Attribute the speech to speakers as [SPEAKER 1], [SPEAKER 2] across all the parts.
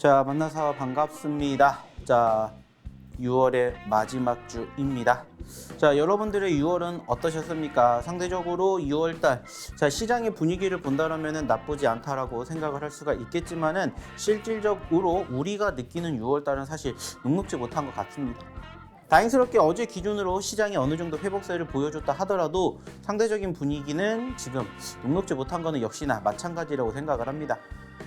[SPEAKER 1] 자, 만나서 반갑습니다. 자, 6월의 마지막 주입니다. 자, 여러분들의 6월은 어떠셨습니까? 상대적으로 6월달, 자, 시장의 분위기를 본다면 나쁘지 않다라고 생각을 할 수가 있겠지만은 실질적으로 우리가 느끼는 6월달은 사실 녹록지 못한 것 같습니다. 다행스럽게 어제 기준으로 시장이 어느 정도 회복세를 보여줬다 하더라도 상대적인 분위기는 지금 녹록지 못한 거는 역시나 마찬가지라고 생각을 합니다.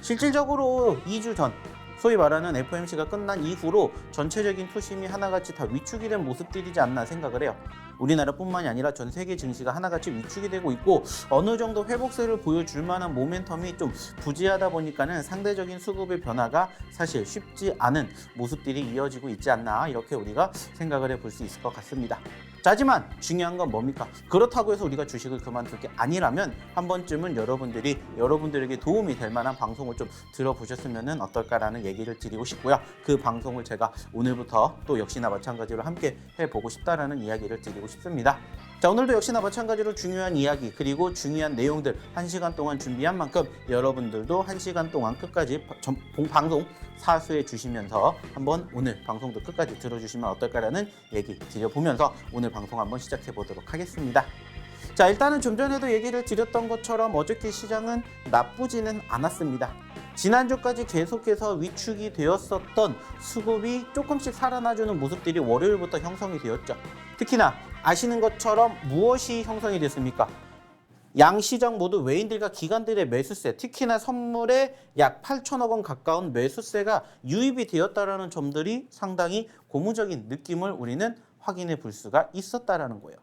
[SPEAKER 1] 실질적으로 2주 전 소위 말하는 FOMC가 끝난 이후로 전체적인 투심이 하나같이 다 위축이 된 모습들이지 않나 생각을 해요. 우리나라뿐만이 아니라 전 세계 증시가 하나같이 위축이 되고 있고 어느 정도 회복세를 보여줄 만한 모멘텀이 좀 부재하다 보니까는 상대적인 수급의 변화가 사실 쉽지 않은 모습들이 이어지고 있지 않나 이렇게 우리가 생각을 해볼 수 있을 것 같습니다. 하지만 중요한 건 뭡니까? 그렇다고 해서 우리가 주식을 그만둘 게 아니라면 한 번쯤은 여러분들에게 도움이 될 만한 방송을 좀 들어보셨으면 어떨까라는 얘기를 드리고 싶고요. 그 방송을 제가 오늘부터 또 역시나 마찬가지로 함께 해보고 싶다라는 이야기를 드리고 싶습니다. 자, 오늘도 역시나 마찬가지로 중요한 이야기 그리고 중요한 내용들 1시간 동안 준비한 만큼 여러분들도 1시간 동안 끝까지 방송 사수해 주시면서 한번 오늘 방송도 끝까지 들어주시면 어떨까라는 얘기 드려보면서 오늘 방송 한번 시작해 보도록 하겠습니다. 자, 일단은 좀 전에도 얘기를 드렸던 것처럼 어저께 시장은 나쁘지는 않았습니다. 지난주까지 계속해서 위축이 되었었던 수급이 조금씩 살아나주는 모습들이 월요일부터 형성이 되었죠. 특히나 아시는 것처럼 무엇이 형성이 됐습니까? 양시장 모두 외인들과 기관들의 매수세, 특히나 선물에 약 8천억 원 가까운 매수세가 유입이 되었다는 점들이 상당히 고무적인 느낌을 우리는 확인해 볼 수가 있었다는 거예요.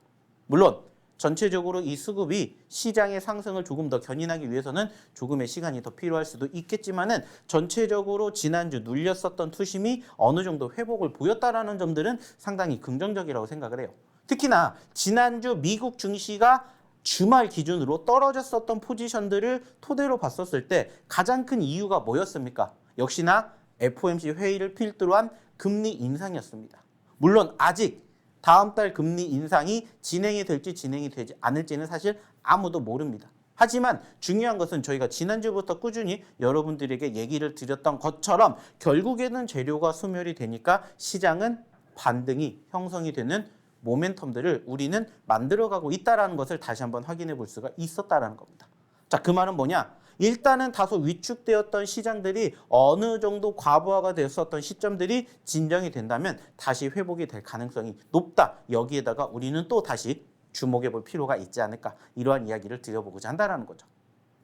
[SPEAKER 1] 물론 전체적으로 이 수급이 시장의 상승을 조금 더 견인하기 위해서는 조금의 시간이 더 필요할 수도 있겠지만은 전체적으로 지난주 눌렸었던 투심이 어느 정도 회복을 보였다라는 점들은 상당히 긍정적이라고 생각을 해요. 특히나 지난주 미국 증시가 주말 기준으로 떨어졌었던 포지션들을 토대로 봤었을 때 가장 큰 이유가 뭐였습니까? 역시나 FOMC 회의를 필두로 한 금리 인상이었습니다. 물론 아직 다음 달 금리 인상이 진행이 될지 진행이 되지 않을지는 사실 아무도 모릅니다. 하지만 중요한 것은 저희가 지난주부터 꾸준히 여러분들에게 얘기를 드렸던 것처럼 결국에는 재료가 소멸이 되니까 시장은 반등이 형성이 되는 모멘텀들을 우리는 만들어가고 있다는 것을 다시 한번 확인해 볼 수가 있었다는 겁니다. 자, 그 말은 뭐냐? 일단은 다소 위축되었던 시장들이 어느 정도 과부하가 됐었던 시점들이 진정이 된다면 다시 회복이 될 가능성이 높다. 여기에다가 우리는 또 다시 주목해 볼 필요가 있지 않을까. 이러한 이야기를 드려보고자 한다는 거죠.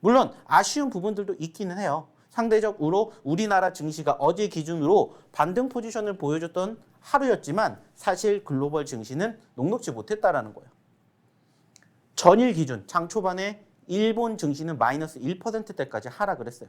[SPEAKER 1] 물론 아쉬운 부분들도 있기는 해요. 상대적으로 우리나라 증시가 어제 기준으로 반등 포지션을 보여줬던 하루였지만 사실 글로벌 증시는 녹록지 못했다라는 거예요. 전일 기준 장 초반에 일본 증시는 마이너스 1%대까지 하락을 했어요.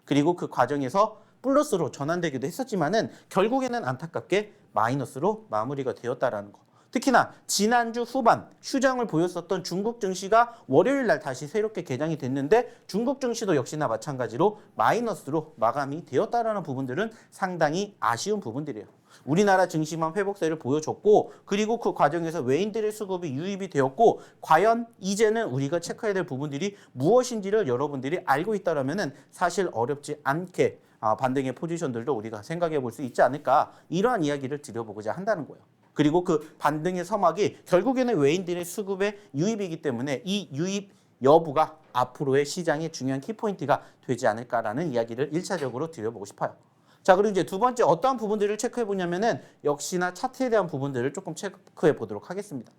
[SPEAKER 1] 그리고 그 과정에서 플러스로 전환되기도 했었지만은 결국에는 안타깝게 마이너스로 마무리가 되었다라는 거. 특히나 지난주 후반 휴장을 보였었던 중국 증시가 월요일 날 다시 새롭게 개장이 됐는데 중국 증시도 역시나 마찬가지로 마이너스로 마감이 되었다라는 부분들은 상당히 아쉬운 부분들이에요. 우리나라 증시만 회복세를 보여줬고 그리고 그 과정에서 외인들의 수급이 유입이 되었고 과연 이제는 우리가 체크해야 될 부분들이 무엇인지를 여러분들이 알고 있다면 사실 어렵지 않게 반등의 포지션들도 우리가 생각해 볼 수 있지 않을까 이러한 이야기를 드려보고자 한다는 거예요. 그리고 그 반등의 서막이 결국에는 외인들의 수급의 유입이기 때문에 이 유입 여부가 앞으로의 시장의 중요한 키포인트가 되지 않을까라는 이야기를 1차적으로 드려보고 싶어요. 자, 그리고 이제 두 번째 어떠한 부분들을 체크해 보냐면은 역시나 차트에 대한 부분들을 조금 체크해 보도록 하겠습니다.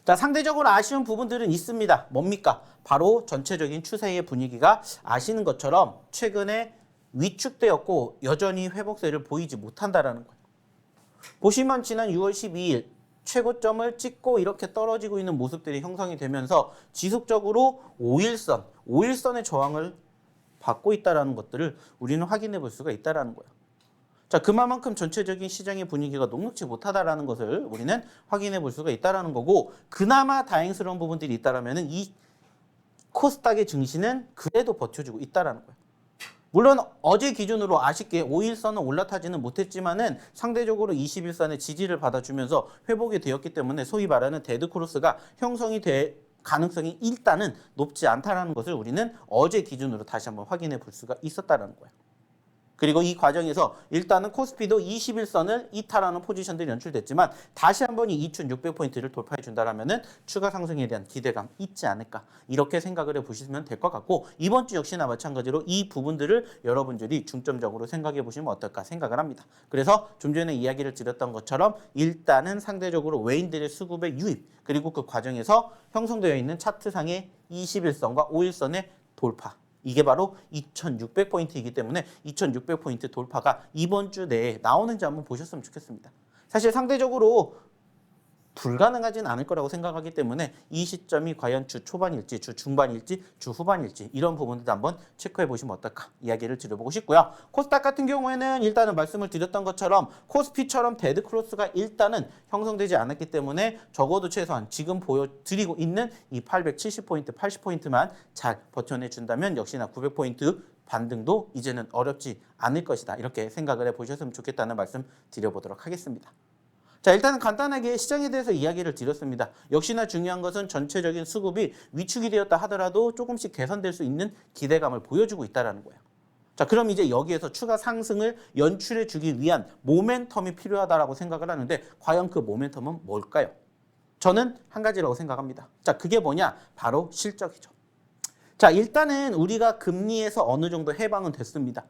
[SPEAKER 1] 자, 상대적으로 아쉬운 부분들은 있습니다. 뭡니까? 바로 전체적인 추세의 분위기가 아시는 것처럼 최근에 위축되었고 여전히 회복세를 보이지 못한다라는 거예요. 보시면 지난 6월 12일 최고점을 찍고 이렇게 떨어지고 있는 모습들이 형성이 되면서 지속적으로 5일선의 저항을 받고 있다는 것들을 우리는 확인해 볼 수가 있다는 거예요. 자, 그만큼 전체적인 시장의 분위기가 녹록지 못하다라는 것을 우리는 확인해 볼 수가 있다는 거고 그나마 다행스러운 부분들이 있다면 이 코스닥의 증시는 그래도 버텨주고 있다는 거예요. 물론 어제 기준으로 아쉽게 5일선은 올라타지는 못했지만은 상대적으로 20일선의 지지를 받아주면서 회복이 되었기 때문에 소위 말하는 데드크로스가 형성이 될 가능성이 일단은 높지 않다는 것을 우리는 어제 기준으로 다시 한번 확인해 볼 수가 있었다는 거예요. 그리고 이 과정에서 일단은 코스피도 21선을 이탈하는 포지션들이 연출됐지만 다시 한번 이 2600포인트를 돌파해 준다라면은 추가 상승에 대한 기대감 있지 않을까 이렇게 생각을 해 보시면 될 것 같고 이번 주 역시나 마찬가지로 이 부분들을 여러분들이 중점적으로 생각해 보시면 어떨까 생각을 합니다. 그래서 좀 전에 이야기를 드렸던 것처럼 일단은 상대적으로 외인들의 수급의 유입 그리고 그 과정에서 형성되어 있는 차트상의 21선과 5일선의 돌파 이게 바로 2600포인트이기 때문에 2600포인트 돌파가 이번 주 내에 나오는지 한번 보셨으면 좋겠습니다. 사실 상대적으로 불가능하진 않을 거라고 생각하기 때문에 이 시점이 과연 주 초반일지, 주 중반일지, 주 후반일지 이런 부분들도 한번 체크해 보시면 어떨까 이야기를 드려보고 싶고요. 코스닥 같은 경우에는 일단은 말씀을 드렸던 것처럼 코스피처럼 데드크로스가 일단은 형성되지 않았기 때문에 적어도 최소한 지금 보여드리고 있는 이 870포인트, 80포인트만 잘 버텨내 준다면 역시나 900포인트 반등도 이제는 어렵지 않을 것이다. 이렇게 생각을 해보셨으면 좋겠다는 말씀 드려보도록 하겠습니다. 자, 일단은 간단하게 시장에 대해서 이야기를 드렸습니다. 역시나 중요한 것은 전체적인 수급이 위축이 되었다 하더라도 조금씩 개선될 수 있는 기대감을 보여주고 있다는 거예요. 자, 그럼 이제 여기에서 추가 상승을 연출해 주기 위한 모멘텀이 필요하다고 생각을 하는데 과연 그 모멘텀은 뭘까요? 저는 한 가지라고 생각합니다. 자, 그게 뭐냐? 바로 실적이죠. 자, 일단은 우리가 금리에서 어느 정도 해방은 됐습니다.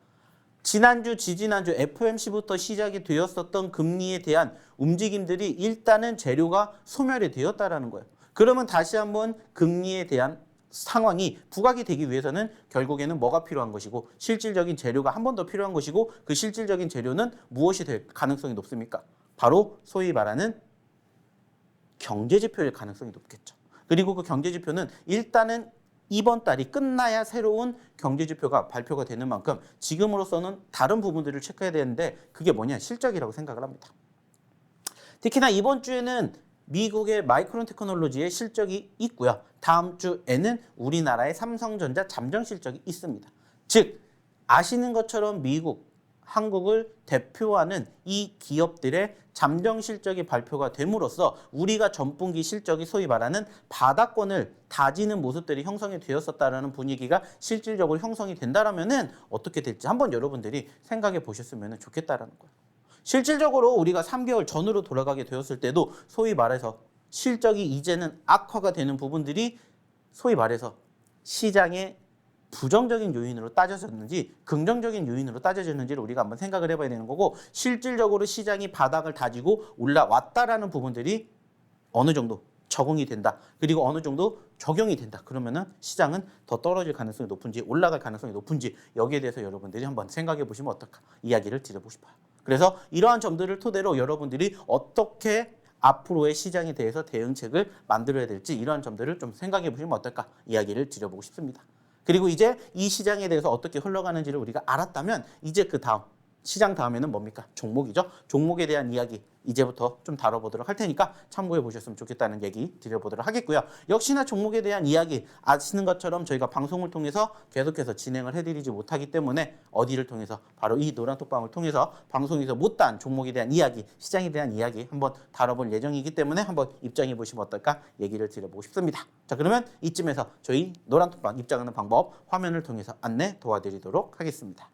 [SPEAKER 1] 지난주, 지지난주 FOMC부터 시작이 되었었던 금리에 대한 움직임들이 일단은 재료가 소멸이 되었다는 거예요. 그러면 다시 한번 금리에 대한 상황이 부각이 되기 위해서는 결국에는 뭐가 필요한 것이고 실질적인 재료가 한 번 더 필요한 것이고 그 실질적인 재료는 무엇이 될 가능성이 높습니까? 바로 소위 말하는 경제지표일 가능성이 높겠죠. 그리고 그 경제지표는 일단은 이번 달이 끝나야 새로운 경제지표가 발표가 되는 만큼 지금으로서는 다른 부분들을 체크해야 되는데 그게 뭐냐? 실적이라고 생각을 합니다. 특히나 이번 주에는 미국의 마이크론 테크놀로지의 실적이 있고요. 다음 주에는 우리나라의 삼성전자 잠정 실적이 있습니다. 즉 아시는 것처럼 미국, 한국을 대표하는 이 기업들의 잠정 실적이 발표가 됨으로써 우리가 전분기 실적이 소위 말하는 바닥권을 다지는 모습들이 형성이 되었었다라는 분위기가 실질적으로 형성이 된다라면은 어떻게 될지 한번 여러분들이 생각해 보셨으면 좋겠다라는 거예요. 실질적으로 우리가 3개월 전으로 돌아가게 되었을 때도 소위 말해서 실적이 이제는 악화가 되는 부분들이 소위 말해서 시장의 부정적인 요인으로 따져졌는지 긍정적인 요인으로 따져졌는지를 우리가 한번 생각을 해봐야 되는 거고 실질적으로 시장이 바닥을 다지고 올라왔다라는 부분들이 어느 정도 적응이 된다. 그리고 어느 정도 적용이 된다. 그러면은 시장은 더 떨어질 가능성이 높은지 올라갈 가능성이 높은지 여기에 대해서 여러분들이 한번 생각해 보시면 어떨까 이야기를 드려보고 싶어요. 그래서 이러한 점들을 토대로 여러분들이 어떻게 앞으로의 시장에 대해서 대응책을 만들어야 될지 이러한 점들을 좀 생각해 보시면 어떨까 이야기를 드려보고 싶습니다. 그리고 이제 이 시장에 대해서 어떻게 흘러가는지를 우리가 알았다면 이제 그 다음 시장 다음에는 뭡니까? 종목이죠. 종목에 대한 이야기 이제부터 좀 다뤄보도록 할 테니까 참고해 보셨으면 좋겠다는 얘기 드려보도록 하겠고요. 역시나 종목에 대한 이야기 아시는 것처럼 저희가 방송을 통해서 계속해서 진행을 해드리지 못하기 때문에 어디를 통해서 바로 이 노란톡방을 통해서 방송에서 못다한 종목에 대한 이야기, 시장에 대한 이야기 한번 다뤄볼 예정이기 때문에 한번 입장해 보시면 어떨까 얘기를 드려보고 싶습니다. 자, 그러면 이쯤에서 저희 노란톡방 입장하는 방법 화면을 통해서 안내 도와드리도록 하겠습니다.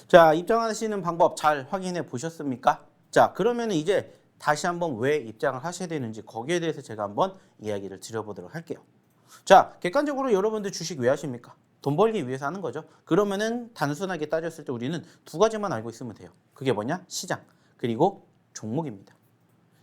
[SPEAKER 1] 자, 입장하시는 방법 잘 확인해 보셨습니까? 자, 그러면 이제 다시 한번 왜 입장을 하셔야 되는지 거기에 대해서 제가 한번 이야기를 드려보도록 할게요. 자, 객관적으로 여러분들 주식 왜 하십니까? 돈 벌기 위해서 하는 거죠. 그러면은 단순하게 따졌을 때 우리는 두 가지만 알고 있으면 돼요. 그게 뭐냐? 시장, 그리고 종목입니다.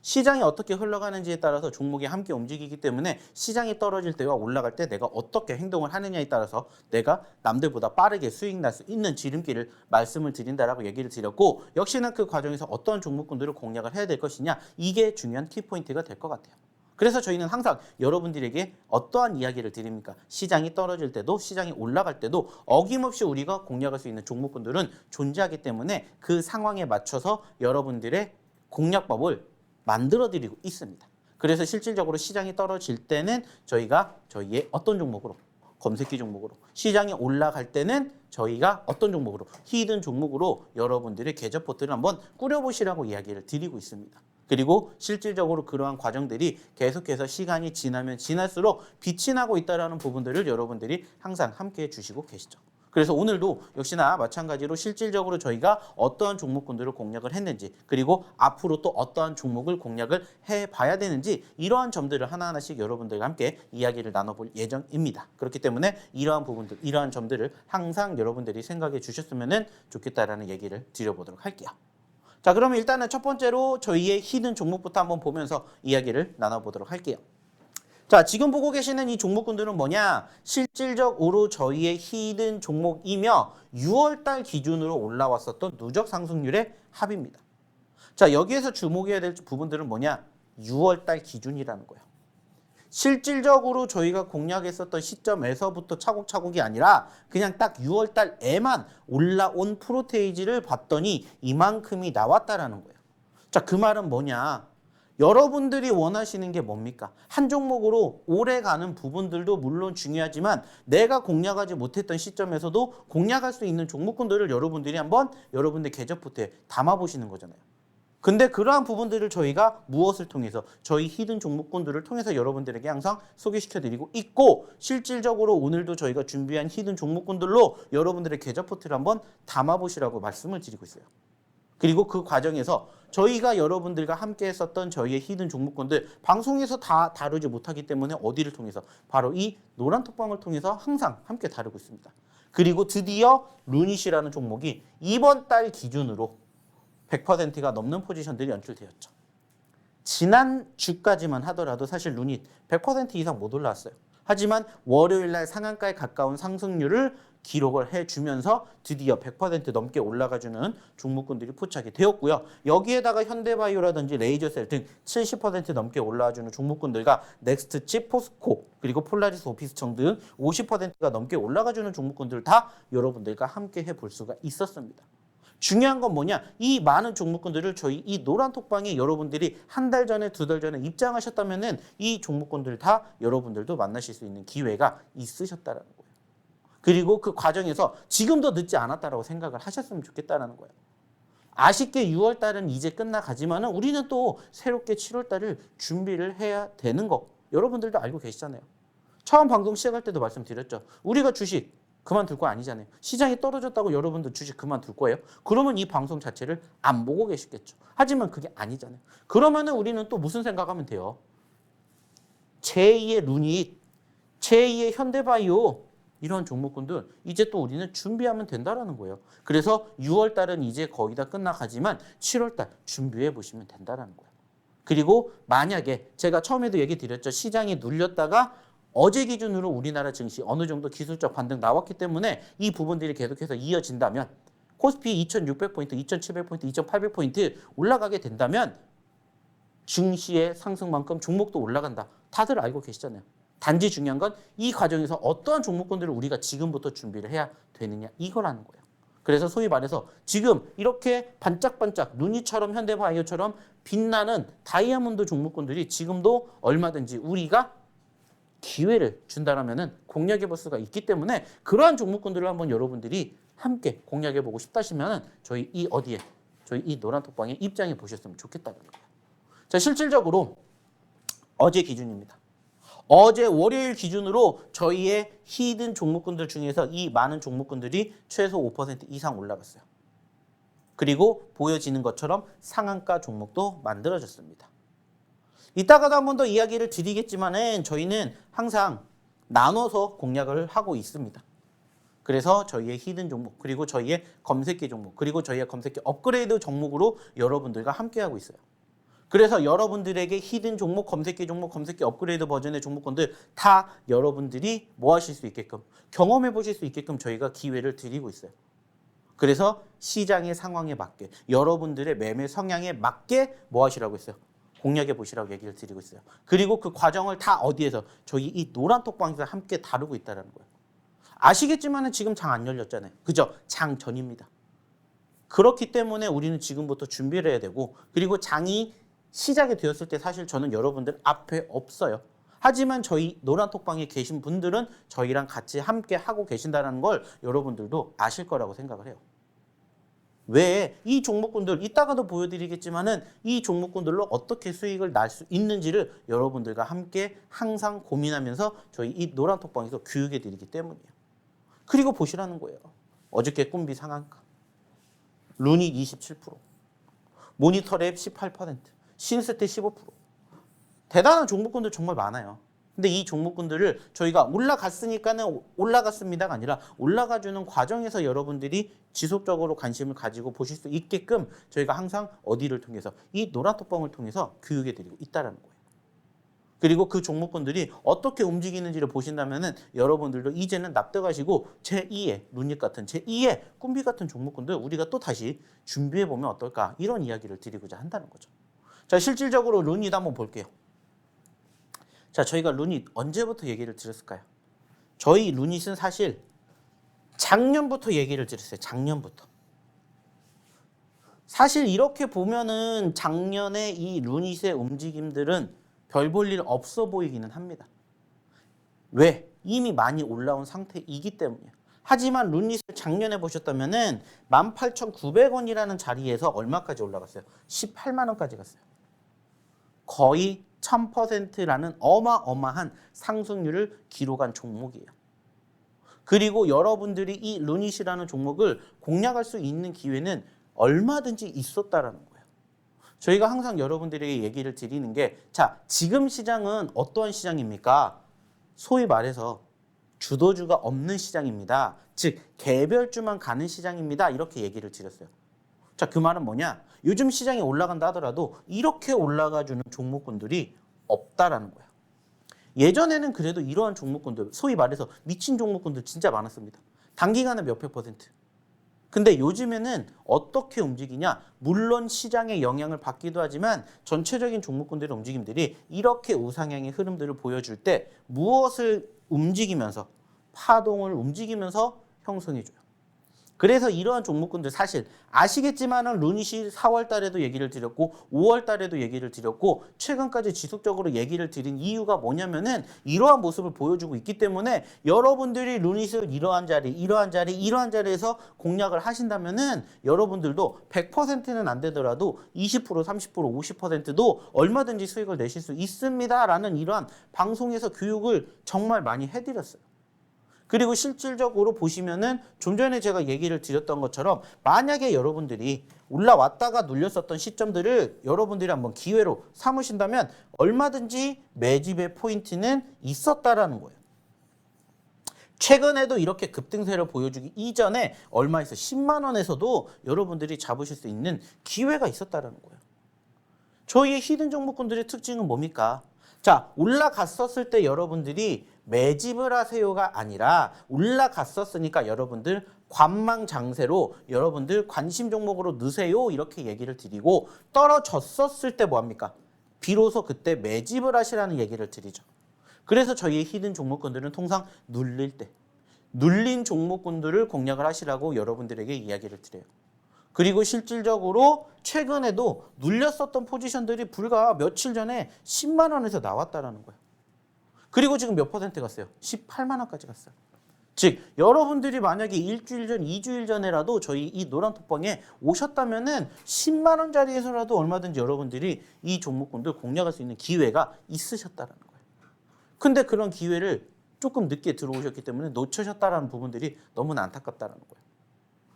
[SPEAKER 1] 시장이 어떻게 흘러가는지에 따라서 종목이 함께 움직이기 때문에 시장이 떨어질 때와 올라갈 때 내가 어떻게 행동을 하느냐에 따라서 내가 남들보다 빠르게 수익 날 수 있는 지름길을 말씀을 드린다라고 얘기를 드렸고 역시나 그 과정에서 어떤 종목군들을 공략을 해야 될 것이냐 이게 중요한 키포인트가 될 것 같아요. 그래서 저희는 항상 여러분들에게 어떠한 이야기를 드립니까? 시장이 떨어질 때도 시장이 올라갈 때도 어김없이 우리가 공략할 수 있는 종목군들은 존재하기 때문에 그 상황에 맞춰서 여러분들의 공략법을 만들어드리고 있습니다. 그래서 실질적으로 시장이 떨어질 때는 저희가 저희의 어떤 종목으로 검색기 종목으로 시장이 올라갈 때는 저희가 어떤 종목으로 히든 종목으로 여러분들의 계좌 포트를 한번 꾸려보시라고 이야기를 드리고 있습니다. 그리고 실질적으로 그러한 과정들이 계속해서 시간이 지나면 지날수록 빛이 나고 있다는 부분들을 여러분들이 항상 함께해 주시고 계시죠. 그래서 오늘도 역시나 마찬가지로 실질적으로 저희가 어떠한 종목군들을 공략을 했는지, 그리고 앞으로 또 어떠한 종목을 공략을 해봐야 되는지, 이러한 점들을 하나하나씩 여러분들과 함께 이야기를 나눠볼 예정입니다. 그렇기 때문에 이러한 부분들, 이러한 점들을 항상 여러분들이 생각해 주셨으면 좋겠다라는 얘기를 드려보도록 할게요. 자, 그러면 일단은 첫 번째로 저희의 히든 종목부터 한번 보면서 이야기를 나눠보도록 할게요. 자, 지금 보고 계시는 이 종목군들은 뭐냐? 실질적으로 저희의 히든 종목이며 6월달 기준으로 올라왔었던 누적 상승률의 합입니다. 자, 여기에서 주목해야 될 부분들은 뭐냐? 6월달 기준이라는 거예요. 실질적으로 저희가 공략했었던 시점에서부터 차곡차곡이 아니라 그냥 딱 6월달에만 올라온 프로테이지를 봤더니 이만큼이 나왔다라는 거예요. 자, 그 말은 뭐냐? 여러분들이 원하시는 게 뭡니까? 한 종목으로 오래 가는 부분들도 물론 중요하지만 내가 공략하지 못했던 시점에서도 공략할 수 있는 종목군들을 여러분들이 한번 여러분들 계좌포트에 담아보시는 거잖아요. 근데 그러한 부분들을 저희가 무엇을 통해서 저희 히든 종목군들을 통해서 여러분들에게 항상 소개시켜드리고 있고, 실질적으로 오늘도 저희가 준비한 히든 종목군들로 여러분들의 계좌포트를 한번 담아보시라고 말씀을 드리고 있어요. 그리고 그 과정에서 저희가 여러분들과 함께 했었던 저희의 히든 종목군들 방송에서 다 다루지 못하기 때문에 어디를 통해서? 바로 이 노란 톡방을 통해서 항상 함께 다루고 있습니다. 그리고 드디어 루닛이라는 종목이 이번 달 기준으로 100%가 넘는 포지션들이 연출되었죠. 지난 주까지만 하더라도 사실 루닛 100% 이상 못 올라왔어요. 하지만 월요일 날 상한가에 가까운 상승률을 기록을 해주면서 드디어 100% 넘게 올라가주는 종목군들이 포착이 되었고요. 여기에다가 현대바이오라든지 레이저셀 등 70% 넘게 올라와주는 종목군들과 넥스트칩, 포스코, 그리고 폴라리스 오피스청 등 50%가 넘게 올라가주는 종목군들 다 여러분들과 함께 해볼 수가 있었습니다. 중요한 건 뭐냐? 이 많은 종목군들을 저희 이 노란 톡방에 여러분들이 한 달 전에, 두 달 전에 입장하셨다면은 이 종목군들 다 여러분들도 만나실 수 있는 기회가 있으셨다는 거예요. 그리고 그 과정에서 지금도 늦지 않았다라고 생각을 하셨으면 좋겠다는 거예요. 아쉽게 6월 달은 이제 끝나가지만은 우리는 또 새롭게 7월 달을 준비를 해야 되는 거 여러분들도 알고 계시잖아요. 처음 방송 시작할 때도 말씀드렸죠. 우리가 주식 그만둘 거 아니잖아요. 시장이 떨어졌다고 여러분들 주식 그만둘 거예요? 그러면 이 방송 자체를 안 보고 계시겠죠. 하지만 그게 아니잖아요. 그러면은 우리는 또 무슨 생각하면 돼요? 제2의 루닛, 제2의 현대바이오 이런 종목군들 이제 또 우리는 준비하면 된다라는 거예요. 그래서 6월 달은 이제 거의 다 끝나가지만 7월 달 준비해 보시면 된다라는 거예요. 그리고 만약에 제가 처음에도 얘기 드렸죠. 시장이 눌렸다가 어제 기준으로 우리나라 증시 어느 정도 기술적 반등 나왔기 때문에 이 부분들이 계속해서 이어진다면 코스피 2600포인트, 2700포인트, 2800포인트 올라가게 된다면 증시의 상승만큼 종목도 올라간다. 다들 알고 계시잖아요. 단지 중요한 건 이 과정에서 어떠한 종목군들을 우리가 지금부터 준비를 해야 되느냐 이거라는 거예요. 그래서 소위 말해서 지금 이렇게 반짝반짝 루닛처럼 현대바이오처럼 빛나는 다이아몬드 종목군들이 지금도 얼마든지 우리가 기회를 준다라면은 공략해 볼 수가 있기 때문에 그러한 종목군들을 한번 여러분들이 함께 공략해 보고 싶다시면은 저희 이 노란 톡방에 입장해 보셨으면 좋겠다는 거예요. 자, 실질적으로 어제 기준입니다. 어제 월요일 기준으로 저희의 히든 종목군들 중에서 이 많은 종목군들이 최소 5% 이상 올라갔어요. 그리고 보여지는 것처럼 상한가 종목도 만들어졌습니다. 이따가도 한 번 더 이야기를 드리겠지만은 저희는 항상 나눠서 공략을 하고 있습니다. 그래서 저희의 히든 종목, 그리고 저희의 검색기 종목, 그리고 저희의 검색기 업그레이드 종목으로 여러분들과 함께하고 있어요. 그래서 여러분들에게 히든 종목, 검색기 종목, 검색기 업그레이드 버전의 종목군들 다 여러분들이 뭐 하실 수 있게끔, 경험해 보실 수 있게끔 저희가 기회를 드리고 있어요. 그래서 시장의 상황에 맞게, 여러분들의 매매 성향에 맞게 뭐 하시라고 했어요? 공략해 보시라고 얘기를 드리고 있어요. 그리고 그 과정을 다 어디에서? 저희 이 노란 톡방에서 함께 다루고 있다는 거예요. 아시겠지만 지금 장 안 열렸잖아요. 그죠? 장 전입니다. 그렇기 때문에 우리는 지금부터 준비를 해야 되고, 그리고 장이 시작이 되었을 때 사실 저는 여러분들 앞에 없어요. 하지만 저희 노란 톡방에 계신 분들은 저희랑 같이 함께 하고 계신다는 걸 여러분들도 아실 거라고 생각을 해요. 왜 이 종목군들 이따가도 보여드리겠지만은 이 종목군들로 어떻게 수익을 날 수 있는지를 여러분들과 함께 항상 고민하면서 저희 이 노란톡방에서 교육해 드리기 때문이에요. 그리고 보시라는 거예요. 어저께 꿈비 상한가, 루닛 27%, 모니터랩 18%, 신스테 15%. 대단한 종목군들 정말 많아요. 근데 이 종목군들을 저희가 올라갔으니까는 올라갔습니다가 아니라 올라가주는 과정에서 여러분들이 지속적으로 관심을 가지고 보실 수 있게끔 저희가 항상 어디를 통해서 이 노란톡방을 통해서 교육해드리고 있다는 거예요. 그리고 그 종목군들이 어떻게 움직이는지를 보신다면은 여러분들도 이제는 납득하시고 제2의 루닛 같은 제2의 꿈비 같은 종목군들 우리가 또 다시 준비해보면 어떨까 이런 이야기를 드리고자 한다는 거죠. 자, 실질적으로 루닛 한번 볼게요. 자, 저희가 루닛 언제부터 얘기를 드렸을까요? 저희 루닛은 사실 작년부터 얘기를 드렸어요. 작년부터. 사실 이렇게 보면은 작년에 이 루닛의 움직임들은 별 볼 일 없어 보이기는 합니다. 왜? 이미 많이 올라온 상태이기 때문이에요. 하지만 루닛을 작년에 보셨다면은 18,900원이라는 자리에서 얼마까지 올라갔어요? 18만 원까지 갔어요. 거의 1000%라는 어마어마한 상승률을 기록한 종목이에요. 그리고 여러분들이 이 루닛이라는 종목을 공략할 수 있는 기회는 얼마든지 있었다라는 거예요. 저희가 항상 여러분들에게 얘기를 드리는 게, 자, 지금 시장은 어떠한 시장입니까? 소위 말해서 주도주가 없는 시장입니다. 즉 개별주만 가는 시장입니다. 이렇게 얘기를 드렸어요. 자, 그 말은 뭐냐? 요즘 시장이 올라간다 하더라도 이렇게 올라가주는 종목군들이 없다라는 거예요. 예전에는 그래도 이러한 종목군들, 소위 말해서 미친 종목군들 진짜 많았습니다. 단기간에 몇백 %. 근데 요즘에는 어떻게 움직이냐? 물론 시장의 영향을 받기도 하지만 전체적인 종목군들의 움직임들이 이렇게 우상향의 흐름들을 보여줄 때 무엇을 움직이면서, 파동을 움직이면서 형성해줘요. 그래서 이러한 종목군들 사실 아시겠지만은 루닛이 4월 달에도 얘기를 드렸고 5월 달에도 얘기를 드렸고 최근까지 지속적으로 얘기를 드린 이유가 뭐냐면은 이러한 모습을 보여주고 있기 때문에 여러분들이 루닛을 이러한 자리에서 공략을 하신다면은 여러분들도 100%는 안 되더라도 20%, 30%, 50%도 얼마든지 수익을 내실 수 있습니다라는 이러한 방송에서 교육을 정말 많이 해드렸어요. 그리고 실질적으로 보시면은 좀 전에 제가 얘기를 드렸던 것처럼 만약에 여러분들이 올라왔다가 눌렸었던 시점들을 여러분들이 한번 기회로 삼으신다면 얼마든지 매집의 포인트는 있었다라는 거예요. 최근에도 이렇게 급등세를 보여주기 이전에 얼마에서 10만 원에서도 여러분들이 잡으실 수 있는 기회가 있었다라는 거예요. 저희의 히든 종목군들의 특징은 뭡니까? 자, 올라갔었을 때 여러분들이 매집을 하세요가 아니라 올라갔었으니까 여러분들 관망장세로 여러분들 관심 종목으로 넣으세요 이렇게 얘기를 드리고, 떨어졌었을 때 뭐합니까? 비로소 그때 매집을 하시라는 얘기를 드리죠. 그래서 저희의 히든 종목군들은 통상 눌릴 때 눌린 종목군들을 공략을 하시라고 여러분들에게 이야기를 드려요. 그리고 실질적으로 최근에도 눌렸었던 포지션들이 불과 며칠 전에 10만 원에서 나왔다라는 거예요. 그리고 지금 몇 퍼센트 갔어요? 18만 원까지 갔어요. 즉 여러분들이 만약에 일주일 전, 2주일 전에라도 저희 이 노란톡방에 오셨다면은 10만 원짜리에서라도 얼마든지 여러분들이 이 종목군들 공략할 수 있는 기회가 있으셨다라는 거예요. 근데 그런 기회를 조금 늦게 들어오셨기 때문에 놓치셨다라는 부분들이 너무나 안타깝다라는 거예요.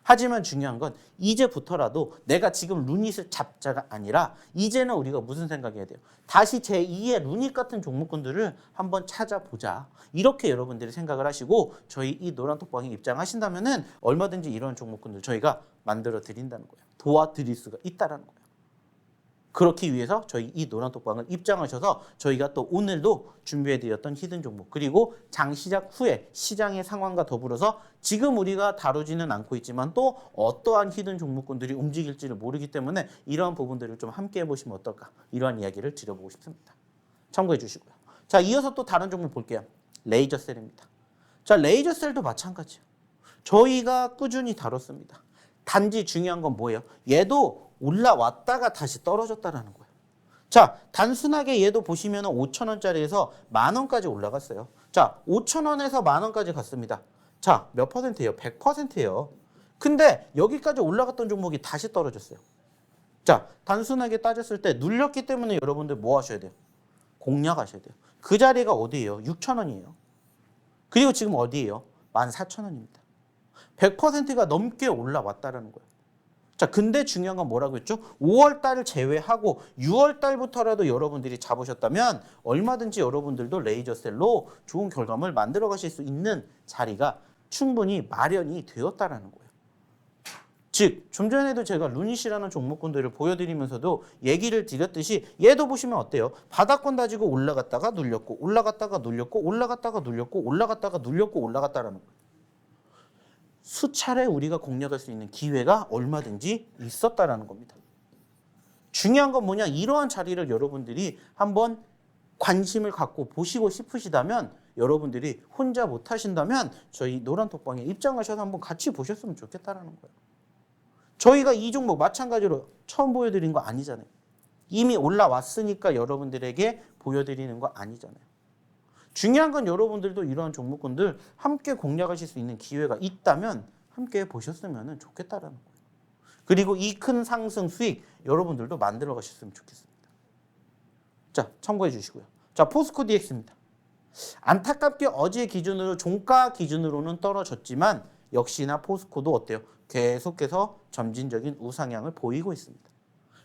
[SPEAKER 1] 하지만 중요한 건 이제부터라도 내가 지금 루닛을 잡자가 아니라 이제는 우리가 무슨 생각해야 돼요? 다시 제2의 루닛 같은 종목군들을 한번 찾아보자. 이렇게 여러분들이 생각을 하시고 저희 이 노란톡방에 입장하신다면은 얼마든지 이런 종목군들 저희가 만들어 드린다는 거예요. 도와드릴 수가 있다는 거예요. 그렇기 위해서 저희 이 노란톡방을 입장하셔서 저희가 또 오늘도 준비해드렸던 히든 종목, 그리고 장 시작 후에 시장의 상황과 더불어서 지금 우리가 다루지는 않고 있지만 또 어떠한 히든 종목군들이 움직일지를 모르기 때문에 이러한 부분들을 좀 함께 해보시면 어떨까, 이러한 이야기를 드려보고 싶습니다. 참고해 주시고요. 자, 이어서 또 다른 종목 볼게요. 레이저셀입니다. 자, 레이저셀도 마찬가지예요. 저희가 꾸준히 다뤘습니다. 단지 중요한 건 뭐예요? 얘도 올라왔다가 다시 떨어졌다라는 거예요. 자, 단순하게 얘도 보시면 5,000원짜리에서 만원까지 올라갔어요. 자, 5,000원에서 만원까지 갔습니다. 자, 몇 퍼센트예요? 100%예요. 근데 여기까지 올라갔던 종목이 다시 떨어졌어요. 자, 단순하게 따졌을 때 눌렸기 때문에 여러분들 뭐 하셔야 돼요? 공략하셔야 돼요. 그 자리가 어디예요? 6,000원이에요. 그리고 지금 어디예요? 14,000원입니다. 100%가 넘게 올라왔다라는 거예요. 자, 근데 중요한 건 뭐라고 했죠? 5월 달을 제외하고 6월 달부터라도 여러분들이 잡으셨다면 얼마든지 여러분들도 레이저셀로 좋은 결과물 만들어 가실 수 있는 자리가 충분히 마련이 되었다라는 거예요. 즉, 좀 전에도 제가 루닛이라는 종목군들을 보여드리면서도 얘기를 드렸듯이 얘도 보시면 어때요? 바닥권 다지고 올라갔다가 눌렸고 올라갔다가 눌렸고 올라갔다가 눌렸고 올라갔다가 눌렸고 올라갔다라는 거예요. 수차례 우리가 공략할 수 있는 기회가 얼마든지 있었다라는 겁니다. 중요한 건 뭐냐? 이러한 자리를 여러분들이 한번 관심을 갖고 보시고 싶으시다면 여러분들이 혼자 못 하신다면 저희 노란톡방에 입장하셔서 한번 같이 보셨으면 좋겠다라는 거예요. 저희가 이 종목 마찬가지로 처음 보여드린 거 아니잖아요. 이미 올라왔으니까 여러분들에게 보여드리는 거 아니잖아요. 중요한 건 여러분들도 이러한 종목군들 함께 공략하실 수 있는 기회가 있다면 함께 보셨으면 좋겠다라는 거예요. 그리고 이 큰 상승 수익 여러분들도 만들어 가셨으면 좋겠습니다. 자, 참고해 주시고요. 자, 포스코 DX입니다. 안타깝게 어제 기준으로 종가 기준으로는 떨어졌지만 역시나 포스코도 어때요? 계속해서 점진적인 우상향을 보이고 있습니다.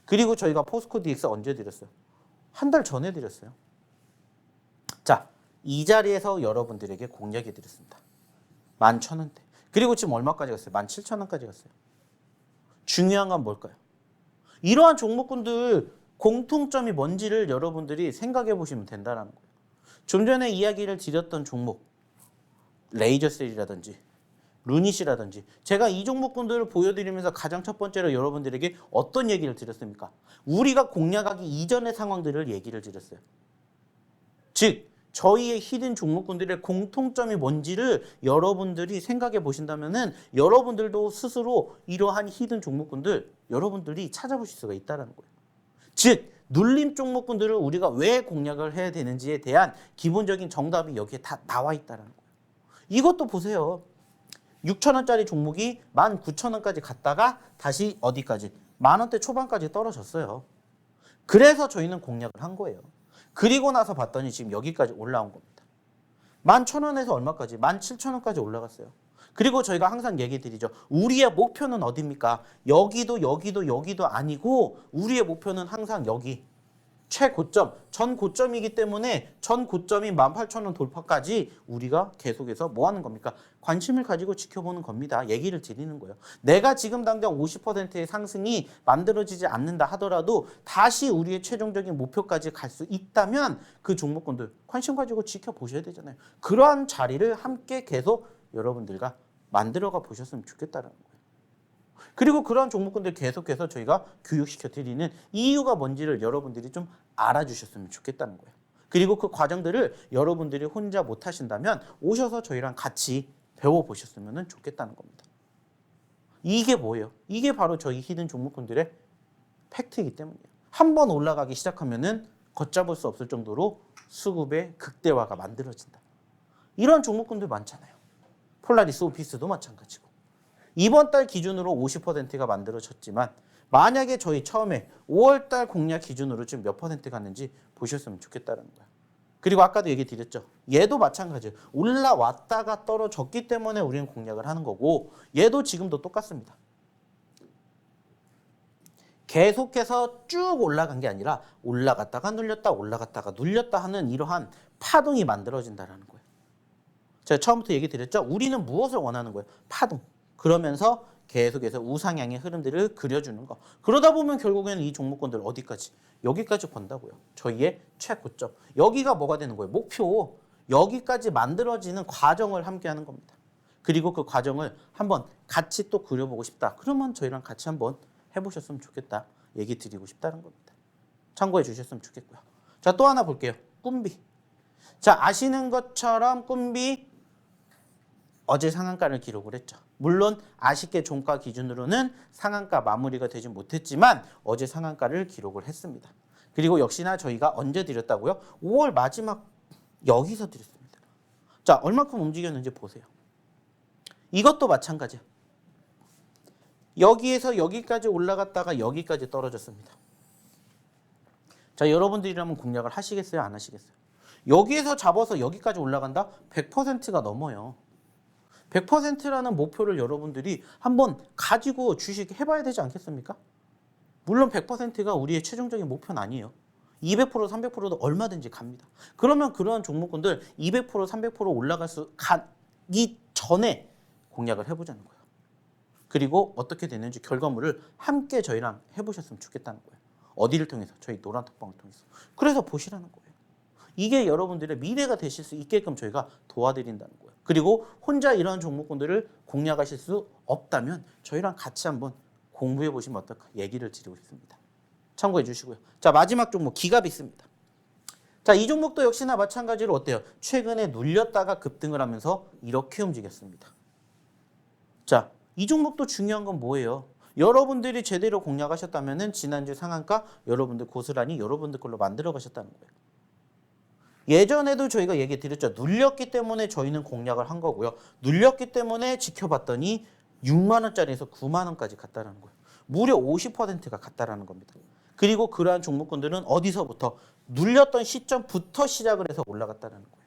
[SPEAKER 1] 그리고 저희가 포스코 DX 언제 드렸어요? 한 달 전에 드렸어요. 자, 이 자리에서 여러분들에게 공략해 드렸습니다. 11,000원대. 그리고 지금 얼마까지 갔어요? 17,000원까지 갔어요. 중요한 건 뭘까요? 이러한 종목군들 공통점이 뭔지를 여러분들이 생각해 보시면 된다는 거예요. 좀 전에 이야기를 드렸던 종목, 레이저셀이라든지 루닛이라든지 제가 이 종목군들을 보여드리면서 가장 첫 번째로 여러분들에게 어떤 얘기를 드렸습니까? 우리가 공략하기 이전의 상황들을 얘기를 드렸어요. 즉, 저희의 히든 종목군들의 공통점이 뭔지를 여러분들이 생각해 보신다면은 여러분들도 스스로 이러한 히든 종목군들 여러분들이 찾아보실 수가 있다는 거예요. 즉, 눌림 종목군들을 우리가 왜 공략을 해야 되는지에 대한 기본적인 정답이 여기에 다 나와 있다는 거예요. 이것도 보세요. 6,000원짜리 종목이 19,000원까지 갔다가 다시 어디까지? 10,000원대 초반까지 떨어졌어요. 그래서 저희는 공략을 한 거예요. 그리고 나서 봤더니 지금 여기까지 올라온 겁니다. 11,000원에서 얼마까지? 17,000원까지 올라갔어요. 그리고 저희가 항상 얘기 드리죠. 우리의 목표는 어디입니까? 여기도 아니고 우리의 목표는 항상 여기. 최고점, 전 고점이기 때문에 전 고점이 18,000원 돌파까지 우리가 계속해서 뭐 하는 겁니까? 관심을 가지고 지켜보는 겁니다. 얘기를 드리는 거예요. 내가 지금 당장 50%의 상승이 만들어지지 않는다 하더라도 다시 우리의 최종적인 목표까지 갈 수 있다면 그 종목군들 관심 가지고 지켜보셔야 되잖아요. 그러한 자리를 함께 계속 여러분들과 만들어가 보셨으면 좋겠다는 거예요. 그리고 그러한 종목군들 계속해서 저희가 교육시켜 드리는 이유가 뭔지를 여러분들이 좀 알아주셨으면 좋겠다는 거예요. 그리고 그 과정들을 여러분들이 혼자 못 하신다면 오셔서 저희랑 같이 배워보셨으면 좋겠다는 겁니다. 이게 뭐예요? 이게 바로 저희 히든 종목군들의 팩트이기 때문이에요. 한번 올라가기 시작하면은 걷잡을 수 없을 정도로 수급의 극대화가 만들어진다. 이런 종목군들 많잖아요. 폴라리스 오피스도 마찬가지고. 이번 달 기준으로 50%가 만들어졌지만 만약에 저희 처음에 5월 달 공략 기준으로 지금 몇 퍼센트 갔는지 보셨으면 좋겠다는 거야. 그리고 아까도 얘기 드렸죠. 얘도 마찬가지예요. 올라왔다가 떨어졌기 때문에 우리는 공략을 하는 거고 얘도 지금도 똑같습니다. 계속해서 쭉 올라간 게 아니라 올라갔다가 눌렸다 올라갔다가 눌렸다 하는 이러한 파동이 만들어진다는 거예요. 제가 처음부터 얘기 드렸죠. 우리는 무엇을 원하는 거예요? 파동. 그러면서 계속해서 우상향의 흐름들을 그려주는 거. 그러다 보면 결국에는 이 종목군들 어디까지? 여기까지 본다고요. 저희의 최고점. 여기가 뭐가 되는 거예요? 목표. 여기까지 만들어지는 과정을 함께 하는 겁니다. 그리고 그 과정을 한번 같이 또 그려보고 싶다. 그러면 저희랑 같이 한번 해보셨으면 좋겠다. 얘기 드리고 싶다는 겁니다. 참고해 주셨으면 좋겠고요. 자, 또 하나 볼게요. 꿈비. 자, 아시는 것처럼 꿈비 어제 상한가를 기록을 했죠. 물론 아쉽게 종가 기준으로는 상한가 마무리가 되지 못했지만 어제 상한가를 기록을 했습니다. 그리고 역시나 저희가 언제 드렸다고요? 5월 마지막 여기서 드렸습니다. 자, 얼마큼 움직였는지 보세요. 이것도 마찬가지야. 여기에서 여기까지 올라갔다가 여기까지 떨어졌습니다. 자, 여러분들이라면 공략을 하시겠어요? 안 하시겠어요? 여기에서 잡아서 여기까지 올라간다? 100%가 넘어요. 100%라는 목표를 여러분들이 한번 가지고 주식 해봐야 되지 않겠습니까? 물론 100%가 우리의 최종적인 목표는 아니에요. 200%, 300%도 얼마든지 갑니다. 그러면 그러한 종목군들 200%, 300% 올라갈 수 가기 전에 공략을 해보자는 거예요. 그리고 어떻게 되는지 결과물을 함께 저희랑 해보셨으면 좋겠다는 거예요. 어디를 통해서? 저희 노란톡방을 통해서. 그래서 보시라는 거예요. 이게 여러분들의 미래가 되실 수 있게끔 저희가 도와드린다는 거예요. 그리고 혼자 이러한 종목군들을 공략하실 수 없다면 저희랑 같이 한번 공부해 보시면 어떨까 얘기를 드리고 싶습니다. 참고해 주시고요. 자, 마지막 종목 기갑이 있습니다. 자, 이 종목도 역시나 마찬가지로 어때요? 최근에 눌렸다가 급등을 하면서 이렇게 움직였습니다. 자, 이 종목도 중요한 건 뭐예요? 여러분들이 제대로 공략하셨다면 지난주 상한가 여러분들 고스란히 여러분들 걸로 만들어 가셨다는 거예요. 예전에도 저희가 얘기 드렸죠. 눌렸기 때문에 저희는 공략을 한 거고요. 눌렸기 때문에 지켜봤더니 6만 원짜리에서 9만 원까지 갔다라는 거예요. 무려 50%가 갔다라는 겁니다. 그리고 그러한 종목군들은 어디서부터? 눌렸던 시점부터 시작을 해서 올라갔다라는 거예요.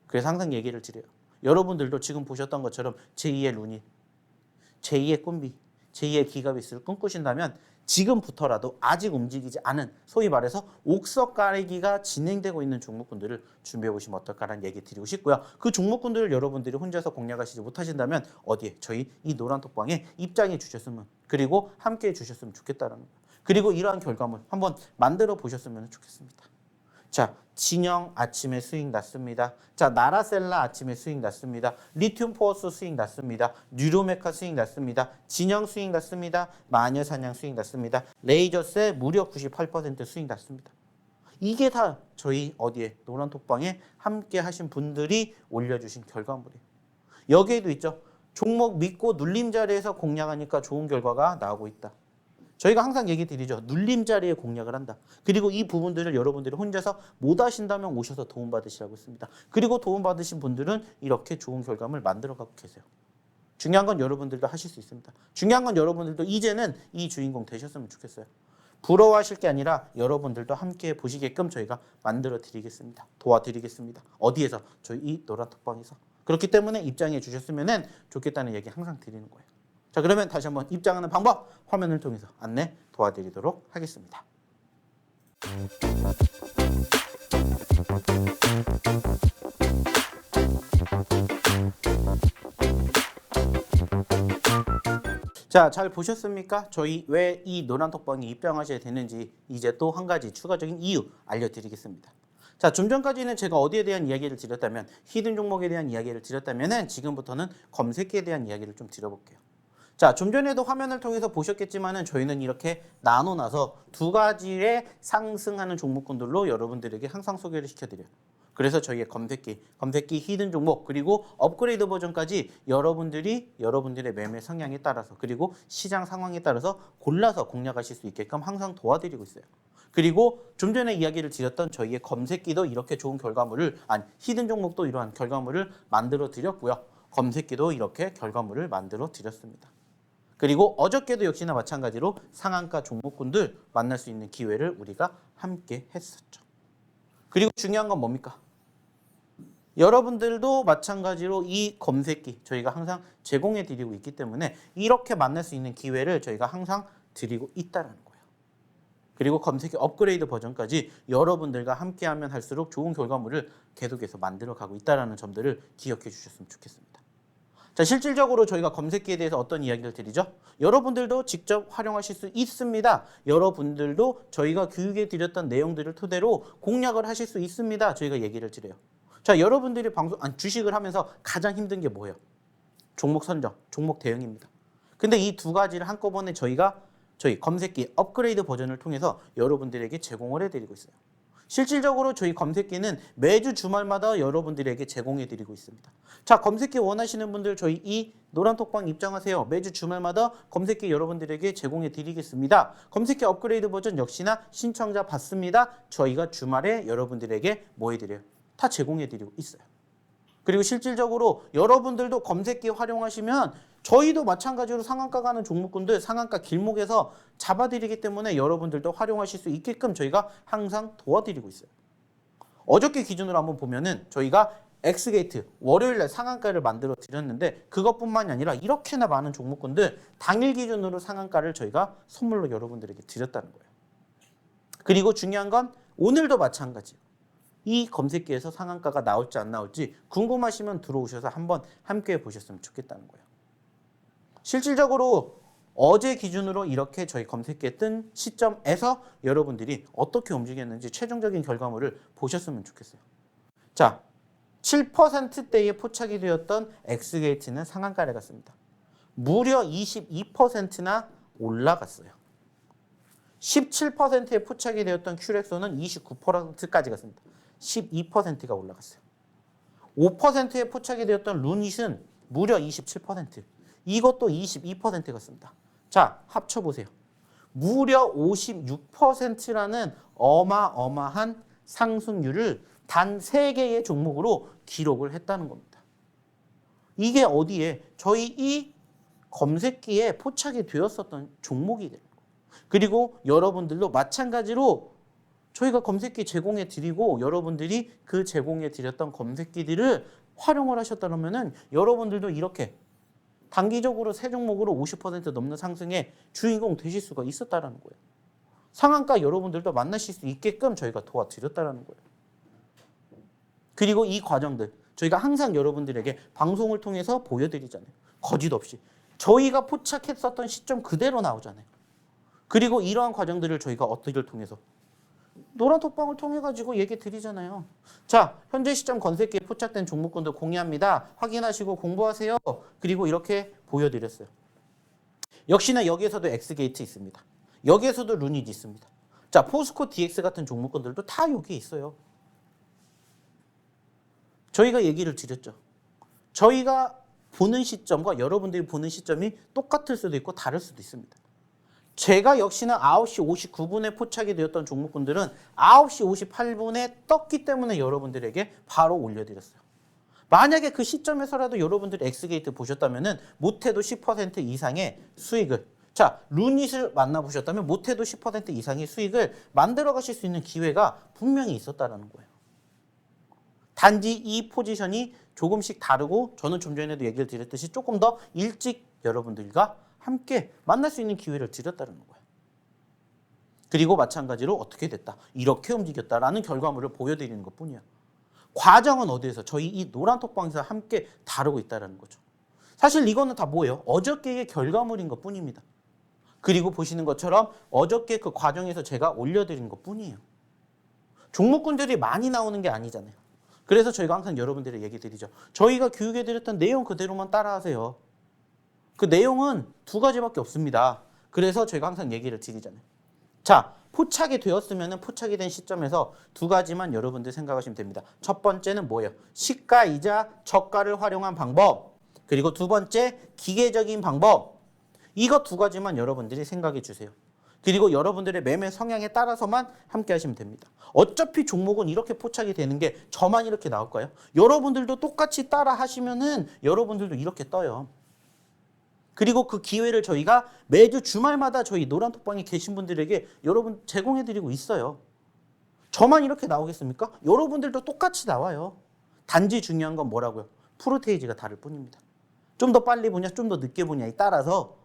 [SPEAKER 1] 그래서 항상 얘기를 드려요. 여러분들도 지금 보셨던 것처럼 제2의 루닛, 제2의 꿈비, 제2의 기가비스를 꿈꾸신다면 지금부터라도 아직 움직이지 않은 소위 말해서 옥석 가리기가 진행되고 있는 종목군들을 준비해 보시면 어떨까라는 얘기 드리고 싶고요. 그 종목군들을 여러분들이 혼자서 공략하시지 못하신다면 어디에? 저희 이 노란톡방에 입장해 주셨으면 그리고 함께 해 주셨으면 좋겠다는 거예요. 그리고 이러한 결과물 한번 만들어 보셨으면 좋겠습니다. 자, 진영 아침에 수익 났습니다. 자, 나라셀라 아침에 수익 났습니다. 리튬 포어스 수익 났습니다. 뉴로메카 수익 났습니다. 진영 수익 났습니다. 마녀사냥 수익 났습니다. 레이저세 무려 98% 수익 났습니다. 이게 다 저희 어디에 노란톡방에 함께 하신 분들이 올려주신 결과물이에요. 여기에도 있죠. 종목 믿고 눌림 자리에서 공략하니까 좋은 결과가 나오고 있다. 저희가 항상 얘기 드리죠. 눌림 자리에 공략을 한다. 그리고 이 부분들을 여러분들이 혼자서 못 하신다면 오셔서 도움받으시라고 했습니다. 그리고 도움받으신 분들은 이렇게 좋은 결과물 만들어가고 계세요. 중요한 건 여러분들도 하실 수 있습니다. 중요한 건 여러분들도 이제는 이 주인공 되셨으면 좋겠어요. 부러워하실 게 아니라 여러분들도 함께 보시게끔 저희가 만들어 드리겠습니다. 도와드리겠습니다. 어디에서? 저희 이 노란톡방에서. 그렇기 때문에 입장해 주셨으면 좋겠다는 얘기 항상 드리는 거예요. 자, 그러면 다시 한번 입장하는 방법 화면을 통해서 안내 도와드리도록 하겠습니다. 자, 잘 보셨습니까? 저희 왜 이 노란톡방에 입장하셔야 되는지 이제 또 한 가지 추가적인 이유 알려드리겠습니다. 자, 좀 전까지는 제가 어디에 대한 이야기를 드렸다면 히든 종목에 대한 이야기를 드렸다면 지금부터는 검색기에 대한 이야기를 좀 드려볼게요. 자, 좀 전에도 화면을 통해서 보셨겠지만은 저희는 이렇게 나눠놔서 두 가지의 상승하는 종목군들로 여러분들에게 항상 소개를 시켜드려요. 그래서 저희의 검색기 히든 종목 그리고 업그레이드 버전까지 여러분들의 매매 성향에 따라서 그리고 시장 상황에 따라서 골라서 공략하실 수 있게끔 항상 도와드리고 있어요. 그리고 좀 전에 이야기를 드렸던 저희의 검색기도 이렇게 좋은 결과물을 히든 종목도 이러한 결과물을 만들어 드렸고요. 검색기도 이렇게 결과물을 만들어 드렸습니다. 그리고 어저께도 역시나 마찬가지로 상한가 종목군들 만날 수 있는 기회를 우리가 함께 했었죠. 그리고 중요한 건 뭡니까? 여러분들도 마찬가지로 이 검색기 저희가 항상 제공해 드리고 있기 때문에 이렇게 만날 수 있는 기회를 저희가 항상 드리고 있다는 거예요. 그리고 검색기 업그레이드 버전까지 여러분들과 함께하면 할수록 좋은 결과물을 계속해서 만들어가고 있다는 점들을 기억해 주셨으면 좋겠습니다. 자, 실질적으로 저희가 검색기에 대해서 어떤 이야기를 드리죠? 여러분들도 직접 활용하실 수 있습니다. 여러분들도 저희가 교육해 드렸던 내용들을 토대로 공략을 하실 수 있습니다. 저희가 얘기를 드려요. 자, 여러분들이 주식을 하면서 가장 힘든 게 뭐예요? 종목 선정, 종목 대응입니다. 근데 이 두 가지를 한꺼번에 저희 검색기 업그레이드 버전을 통해서 여러분들에게 제공을 해드리고 있어요. 실질적으로 저희 검색기는 매주 주말마다 여러분들에게 제공해드리고 있습니다. 자, 검색기 원하시는 분들 저희 이 노란톡방 입장하세요. 매주 주말마다 검색기 여러분들에게 제공해드리겠습니다. 검색기 업그레이드 버전 역시나 신청자 받습니다. 저희가 주말에 여러분들에게 뭐 해드려요? 다 제공해드리고 있어요. 그리고 실질적으로 여러분들도 검색기 활용하시면 저희도 마찬가지로 상한가 가는 종목군들 상한가 길목에서 잡아드리기 때문에 여러분들도 활용하실 수 있게끔 저희가 항상 도와드리고 있어요. 어저께 기준으로 한번 보면은 저희가 엑스게이트 월요일날 상한가를 만들어 드렸는데 그것뿐만이 아니라 이렇게나 많은 종목군들 당일 기준으로 상한가를 저희가 선물로 여러분들에게 드렸다는 거예요. 그리고 중요한 건 오늘도 마찬가지예요. 이 검색기에서 상한가가 나올지 안 나올지 궁금하시면 들어오셔서 한번 함께 보셨으면 좋겠다는 거예요. 실질적으로 어제 기준으로 이렇게 저희 검색기에 뜬 시점에서 여러분들이 어떻게 움직였는지 최종적인 결과물을 보셨으면 좋겠어요. 자, 7%대에 포착이 되었던 엑스게이트는 상한가를 갔습니다. 무려 22%나 올라갔어요. 17%에 포착이 되었던 큐렉소는 29%까지 갔습니다. 12%가 올라갔어요. 5%에 포착이 되었던 루닛은 무려 27%. 이것도 22% 갔습니다. 자, 합쳐보세요. 무려 56%라는 어마어마한 상승률을 단 3개의 종목으로 기록을 했다는 겁니다. 이게 어디에? 저희 이 검색기에 포착이 되었었던 종목이 되는 거예요. 그리고 여러분들도 마찬가지로 저희가 검색기 제공해 드리고 여러분들이 그 제공해 드렸던 검색기들을 활용을 하셨다면 여러분들도 이렇게 단기적으로 세 종목으로 50% 넘는 상승의 주인공 되실 수가 있었다는 거예요. 상한가 여러분들도 만나실 수 있게끔 저희가 도와드렸다는 거예요. 그리고 이 과정들 저희가 항상 여러분들에게 방송을 통해서 보여드리잖아요. 거짓 없이. 저희가 포착했었던 시점 그대로 나오잖아요. 그리고 이러한 과정들을 저희가 어떻게 통해서 노란 톡방을 통해 가지고 얘기 드리잖아요. 자, 현재 시점 검색기에 포착된 종목군들 공유합니다. 확인하시고 공부하세요. 그리고 이렇게 보여드렸어요. 역시나 여기에서도 엑스게이트 있습니다. 여기에서도 루닛 있습니다. 자, 포스코 DX 같은 종목군들도 다 여기에 있어요. 저희가 얘기를 드렸죠. 저희가 보는 시점과 여러분들이 보는 시점이 똑같을 수도 있고 다를 수도 있습니다. 제가 역시나 9시 59분에 포착이 되었던 종목군들은 9시 58분에 떴기 때문에 여러분들에게 바로 올려드렸어요. 만약에 그 시점에서라도 여러분들이 엑스게이트 보셨다면 못해도 10% 이상의 수익을 자, 루닛을 만나보셨다면 못해도 10% 이상의 수익을 만들어 가실 수 있는 기회가 분명히 있었다는 거예요. 단지 이 포지션이 조금씩 다르고 저는 좀 전에도 얘기를 드렸듯이 조금 더 일찍 여러분들과 함께 만날 수 있는 기회를 드렸다는 거예요. 그리고 마찬가지로 어떻게 됐다. 이렇게 움직였다라는 결과물을 보여드리는 것뿐이야. 과정은 어디에서? 저희 이 노란 톡방에서 함께 다루고 있다는 거죠. 사실 이거는 다 뭐예요? 어저께의 결과물인 것뿐입니다. 그리고 보시는 것처럼 어저께 그 과정에서 제가 올려드린 것뿐이에요. 종목군들이 많이 나오는 게 아니잖아요. 그래서 저희가 항상 여러분들의 얘기 드리죠. 저희가 교육해드렸던 내용 그대로만 따라하세요. 그 내용은 두 가지밖에 없습니다. 그래서 저희가 항상 얘기를 드리잖아요. 자, 포착이 되었으면 포착이 된 시점에서 두 가지만 여러분들 생각하시면 됩니다. 첫 번째는 뭐예요? 시가이자 저가를 활용한 방법. 그리고 두 번째, 기계적인 방법. 이거 두 가지만 여러분들이 생각해 주세요. 그리고 여러분들의 매매 성향에 따라서만 함께 하시면 됩니다. 어차피 종목은 이렇게 포착이 되는 게 저만 이렇게 나올까요? 여러분들도 똑같이 따라 하시면은 여러분들도 이렇게 떠요. 그리고 그 기회를 저희가 매주 주말마다 저희 노란 톡방에 계신 분들에게 여러분 제공해드리고 있어요. 저만 이렇게 나오겠습니까? 여러분들도 똑같이 나와요. 단지 중요한 건 뭐라고요? 프로테이지가 다를 뿐입니다. 좀 더 빨리 보냐, 좀 더 늦게 보냐에 따라서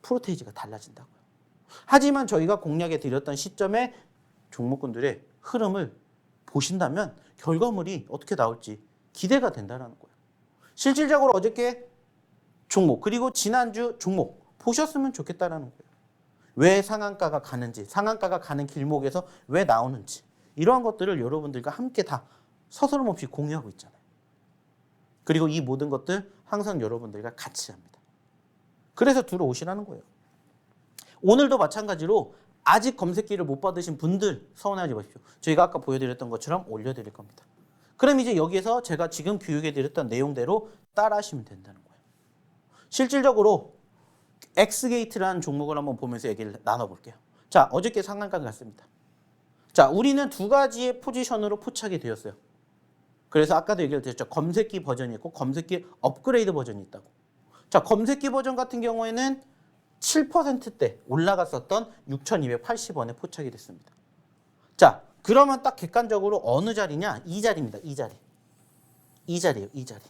[SPEAKER 1] 프로테이지가 달라진다고요. 하지만 저희가 공략해 드렸던 시점에 종목군들의 흐름을 보신다면 결과물이 어떻게 나올지 기대가 된다는 거예요. 실질적으로 어저께 종목 그리고 지난주 종목 보셨으면 좋겠다는 거예요. 왜 상한가가 가는지, 상한가가 가는 길목에서 왜 나오는지 이러한 것들을 여러분들과 함께 다 서스럼 없이 공유하고 있잖아요. 그리고 이 모든 것들 항상 여러분들과 같이 합니다. 그래서 들어오시라는 거예요. 오늘도 마찬가지로 아직 검색기를 못 받으신 분들 서운하지 마십시오. 저희가 아까 보여드렸던 것처럼 올려드릴 겁니다. 그럼 이제 여기에서 제가 지금 교육해드렸던 내용대로 따라하시면 된다는 거예요. 실질적으로 엑스게이트라는 종목을 한번 보면서 얘기를 나눠볼게요. 자, 어저께 상한가 갔습니다. 자, 우리는 두 가지의 포지션으로 포착이 되었어요. 그래서 아까도 얘기를 드렸죠. 검색기 버전이 있고 검색기 업그레이드 버전이 있다고. 자, 검색기 버전 같은 경우에는 7%대 올라갔었던 6,280원에 포착이 됐습니다. 자, 그러면 딱 객관적으로 어느 자리냐? 이 자리입니다. 이 자리. 이 자리예요. 이 자리.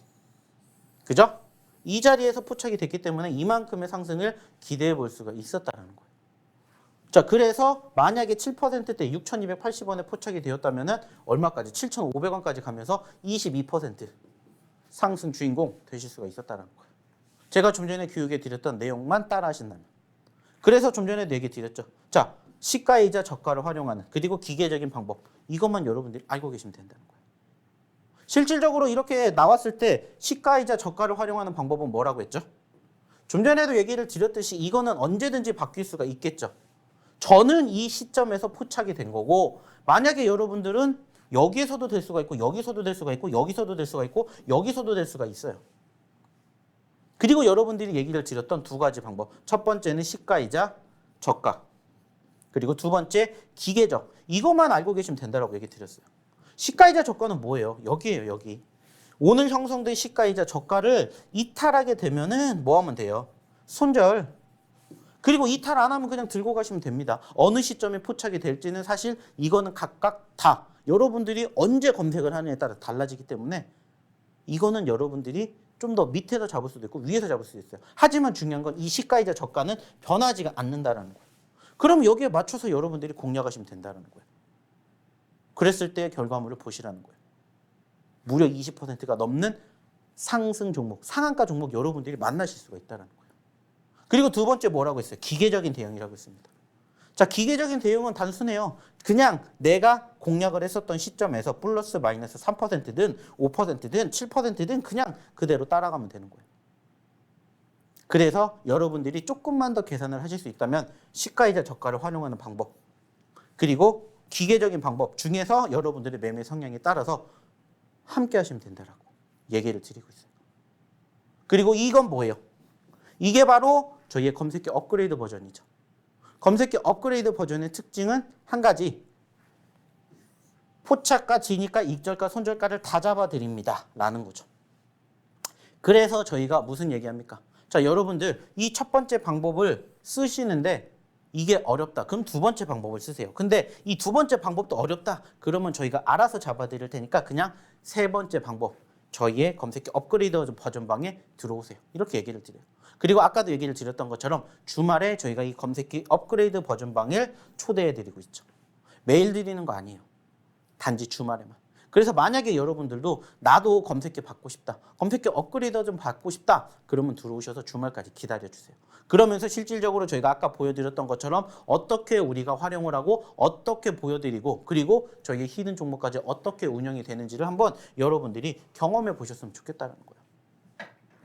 [SPEAKER 1] 그죠? 이 자리에서 포착이 됐기 때문에 이만큼의 상승을 기대해 볼 수가 있었다는 거예요. 자, 그래서 만약에 7%대 6,280원에 포착이 되었다면 얼마까지? 7,500원까지 가면서 22% 상승 주인공 되실 수가 있었다는 거예요. 제가 좀 전에 교육해 드렸던 내용만 따라 하신다면. 그래서 좀 전에도 얘기 드렸죠. 자, 시가이자 저가를 활용하는 그리고 기계적인 방법. 이것만 여러분들이 알고 계시면 된다는 거예요. 실질적으로 이렇게 나왔을 때 시가이자 저가를 활용하는 방법은 뭐라고 했죠? 좀 전에도 얘기를 드렸듯이 이거는 언제든지 바뀔 수가 있겠죠. 저는 이 시점에서 포착이 된 거고 만약에 여러분들은 여기에서도 될 수가 있고 여기서도 될 수가 있고 여기서도 될 수가 있고 여기서도 될 수가 있어요. 그리고 여러분들이 얘기를 드렸던 두 가지 방법. 첫 번째는 시가이자 저가. 그리고 두 번째 기계적. 이것만 알고 계시면 된다라고 얘기 드렸어요. 시가이자 저가는 뭐예요? 여기예요, 여기. 오늘 형성된 시가이자 저가를 이탈하게 되면은 뭐 하면 돼요? 손절. 그리고 이탈 안 하면 그냥 들고 가시면 됩니다. 어느 시점에 포착이 될지는 사실 이거는 각각 다 여러분들이 언제 검색을 하느냐에 따라 달라지기 때문에 이거는 여러분들이 좀 더 밑에서 잡을 수도 있고 위에서 잡을 수도 있어요. 하지만 중요한 건 이 시가이자 저가는 변하지가 않는다는 거예요. 그럼 여기에 맞춰서 여러분들이 공략하시면 된다는 거예요. 그랬을 때 결과물을 보시라는 거예요. 무려 20%가 넘는 상승 종목, 상한가 종목 여러분들이 만나실 수가 있다는 거예요. 그리고 두 번째 뭐라고 했어요? 기계적인 대응이라고 했습니다. 자, 기계적인 대응은 단순해요. 그냥 내가 공략을 했었던 시점에서 플러스 마이너스 3%든 5%든 7%든 그냥 그대로 따라가면 되는 거예요. 그래서 여러분들이 조금만 더 계산을 하실 수 있다면 시가이자 저가를 활용하는 방법 그리고 기계적인 방법 중에서 여러분들의 매매 성향에 따라서 함께 하시면 된다라고 얘기를 드리고 있어요. 그리고 이건 뭐예요? 이게 바로 저희의 검색기 업그레이드 버전이죠. 검색기 업그레이드 버전의 특징은 한 가지. 포착가, 진입가, 익절가, 손절가를 다 잡아드립니다. 라는 거죠. 그래서 저희가 무슨 얘기합니까? 자, 여러분들 이 첫 번째 방법을 쓰시는데 이게 어렵다. 그럼 두 번째 방법을 쓰세요. 근데 이 두 번째 방법도 어렵다. 그러면 저희가 알아서 잡아드릴 테니까 그냥 세 번째 방법. 저희의 검색기 업그레이드 버전방에 들어오세요. 이렇게 얘기를 드려요. 그리고 아까도 얘기를 드렸던 것처럼 주말에 저희가 이 검색기 업그레이드 버전방을 초대해드리고 있죠. 매일 드리는 거 아니에요. 단지 주말에만. 그래서 만약에 여러분들도 나도 검색기 받고 싶다. 검색기 업그레이드 좀 받고 싶다. 그러면 들어오셔서 주말까지 기다려주세요. 그러면서 실질적으로 저희가 아까 보여드렸던 것처럼 어떻게 우리가 활용을 하고 어떻게 보여드리고 그리고 저희의 히든 종목까지 어떻게 운영이 되는지를 한번 여러분들이 경험해 보셨으면 좋겠다는 거예요.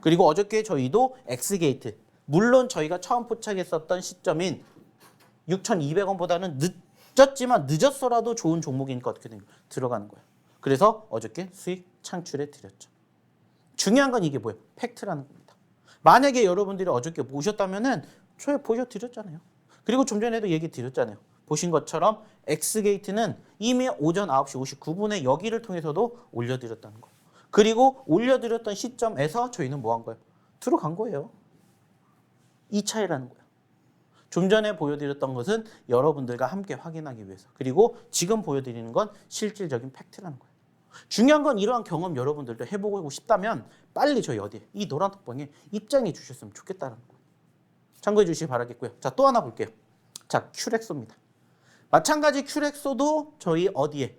[SPEAKER 1] 그리고 어저께 저희도 엑스게이트. 물론 저희가 처음 포착했었던 시점인 6,200원보다는 늦었지만 늦었어라도 좋은 종목이니까 어떻게 들어가는 거예요. 그래서 어저께 수익 창출해 드렸죠. 중요한 건 이게 뭐예요? 팩트라는 겁니다. 만약에 여러분들이 어저께 보셨다면은 저희 보여드렸잖아요. 그리고 좀 전에도 얘기 드렸잖아요. 보신 것처럼 엑스게이트는 이미 오전 9시 59분에 여기를 통해서도 올려드렸다는 거예요. 그리고 올려드렸던 시점에서 저희는 뭐 한 거예요? 들어간 거예요. 이 차이라는 거예요. 좀 전에 보여드렸던 것은 여러분들과 함께 확인하기 위해서. 그리고 지금 보여드리는 건 실질적인 팩트라는 거예요. 중요한 건 이러한 경험 여러분들도 해보고 싶다면 빨리 저희 어디에 이 노란톡방에 입장해 주셨으면 좋겠다는 거예요. 참고해 주시기 바라겠고요. 자, 또 하나 볼게요. 자, 큐렉소입니다. 마찬가지 큐렉소도 저희 어디에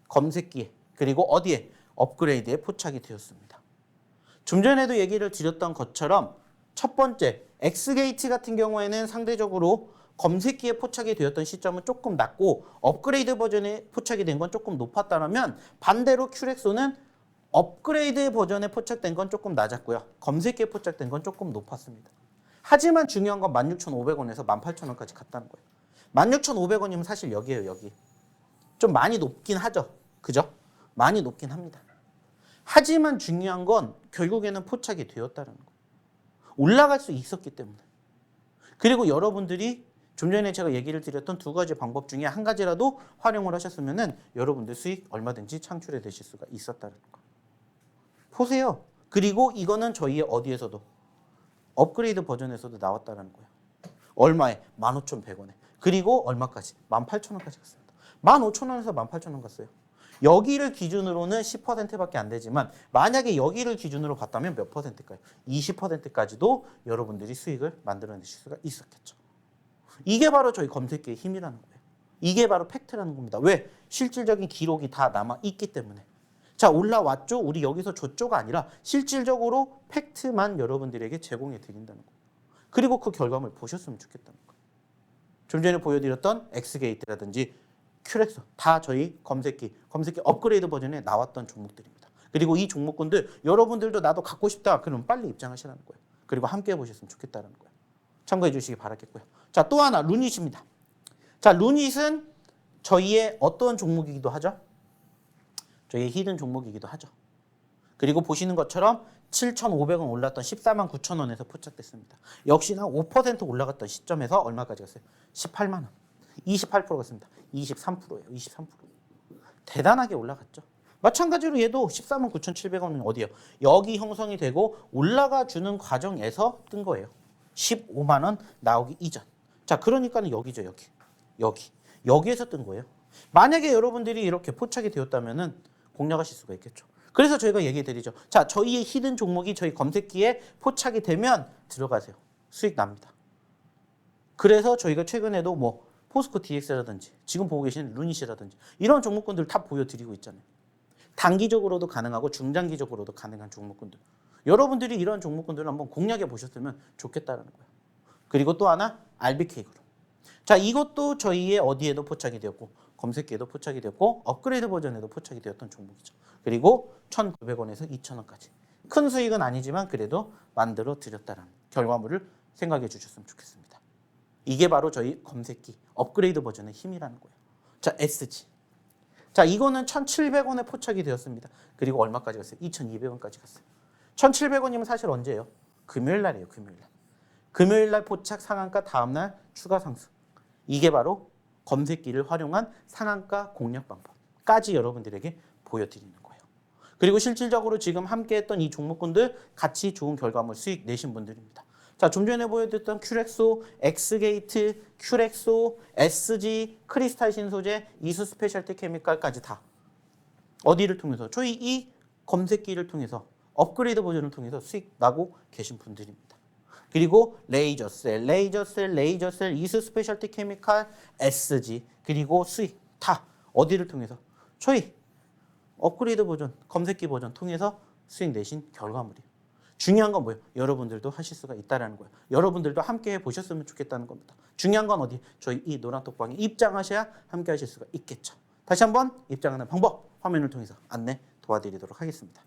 [SPEAKER 1] 검색기에 그리고 어디에 업그레이드에 포착이 되었습니다. 좀 전에도 얘기를 드렸던 것처럼 첫 번째 엑스게이트 같은 경우에는 상대적으로 검색기에 포착이 되었던 시점은 조금 낮고 업그레이드 버전에 포착이 된 건 조금 높았다면 반대로 큐렉소는 업그레이드 버전에 포착된 건 조금 낮았고요. 검색기에 포착된 건 조금 높았습니다. 하지만 중요한 건 16,500원에서 18,000원까지 갔다는 거예요. 16,500원이면 사실 여기예요, 여기. 좀 많이 높긴 하죠. 그죠? 많이 높긴 합니다. 하지만 중요한 건 결국에는 포착이 되었다는 거예요. 올라갈 수 있었기 때문에. 그리고 여러분들이 좀 전에 제가 얘기를 드렸던 두 가지 방법 중에 한 가지라도 활용을 하셨으면은 여러분들 수익 얼마든지 창출해 되실 수가 있었다는 거. 보세요. 그리고 이거는 저희의 어디에서도 업그레이드 버전에서도 나왔다는 거예요. 얼마에? 15,100원에. 그리고 얼마까지? 18,000원까지 갔습니다. 15,000원에서 18,000원 갔어요. 여기를 기준으로는 10%밖에 안 되지만 만약에 여기를 기준으로 봤다면 몇 퍼센트일까요? 20%까지도 여러분들이 수익을 만들어내실 수가 있었겠죠. 이게 바로 저희 검색기의 힘이라는 거예요. 이게 바로 팩트라는 겁니다. 왜? 실질적인 기록이 다 남아있기 때문에. 자, 올라왔죠? 우리 여기서 줬죠가 아니라 실질적으로 팩트만 여러분들에게 제공해 드린다는 거예요. 그리고 그 결과물 보셨으면 좋겠다는 거예요. 좀 전에 보여드렸던 엑스게이트라든지 큐렉스 다 저희 검색기 업그레이드 버전에 나왔던 종목들입니다. 그리고 이 종목군들 여러분들도 나도 갖고 싶다 그러면 빨리 입장하시라는 거예요. 그리고 함께 해보셨으면 좋겠다는 거예요. 참고해 주시기 바라겠고요. 자, 또 하나 루닛입니다. 자, 루닛은 저희의 어떤 종목이기도 하죠? 저희의 히든 종목이기도 하죠. 그리고 보시는 것처럼 7,500원 올랐던 149,000원에서 포착됐습니다. 역시나 5% 올라갔던 시점에서 얼마까지 갔어요? 18만 원. 28% 갔습니다. 23%예요. 23%. 대단하게 올라갔죠. 마찬가지로 얘도 149,700원은 어디예요? 여기 형성이 되고 올라가 주는 과정에서 뜬 거예요. 15만 원 나오기 이전. 자, 그러니까는 여기죠, 여기. 여기에서 뜬 거예요. 만약에 여러분들이 이렇게 포착이 되었다면은 공략하실 수가 있겠죠. 그래서 저희가 얘기해 드리죠. 자, 저희의 히든 종목이 저희 검색기에 포착이 되면 들어가세요. 수익 납니다. 그래서 저희가 최근에도 뭐 포스코 DX라든지 지금 보고 계시는 루닛이라든지 이런 종목군들 다 보여드리고 있잖아요. 단기적으로도 가능하고 중장기적으로도 가능한 종목군들. 여러분들이 이런 종목군들을 한번 공략해 보셨으면 좋겠다는 거예요. 그리고 또 하나 RBK그룹. 자, 이것도 저희의 어디에도 포착이 되었고 검색기에도 포착이 되었고 업그레이드 버전에도 포착이 되었던 종목이죠. 그리고 1,900원에서 2,000원까지. 큰 수익은 아니지만 그래도 만들어 드렸다는 결과물을 생각해 주셨으면 좋겠습니다. 이게 바로 저희 검색기 업그레이드 버전의 힘이라는 거예요. 자, SG. 자, 이거는 1,700원에 포착이 되었습니다. 그리고 얼마까지 갔어요? 2,200원까지 갔어요. 1,700원이면 사실 언제예요? 금요일 날이에요, 금요일 날. 금요일 날 포착 상한가 다음 날 추가 상승. 이게 바로 검색기를 활용한 상한가 공략 방법까지 여러분들에게 보여드리는 거예요. 그리고 실질적으로 지금 함께했던 이 종목군들 같이 좋은 결과물 수익 내신 분들입니다. 자, 좀 전에 보여드렸던 큐렉소, 엑스게이트, 큐렉소, SG, 크리스탈 신소재, 이수 스페셜티 케미칼까지 다 어디를 통해서? 저희 이 검색기를 통해서 업그레이드 버전을 통해서 수익 나고 계신 분들입니다. 그리고 레이저셀, 이수 스페셜티 케미칼, SG 그리고 수익 다 어디를 통해서? 저희 업그레이드 버전, 검색기 버전 통해서 수익 내신 결과물이에요. 중요한 건 뭐예요? 여러분들도 하실 수가 있다는 거예요. 여러분들도 함께 해보셨으면 좋겠다는 겁니다. 중요한 건 어디? 저희 이 노란톡방에 입장하셔야 함께 하실 수가 있겠죠. 다시 한번 입장하는 방법 화면을 통해서 안내 도와드리도록 하겠습니다.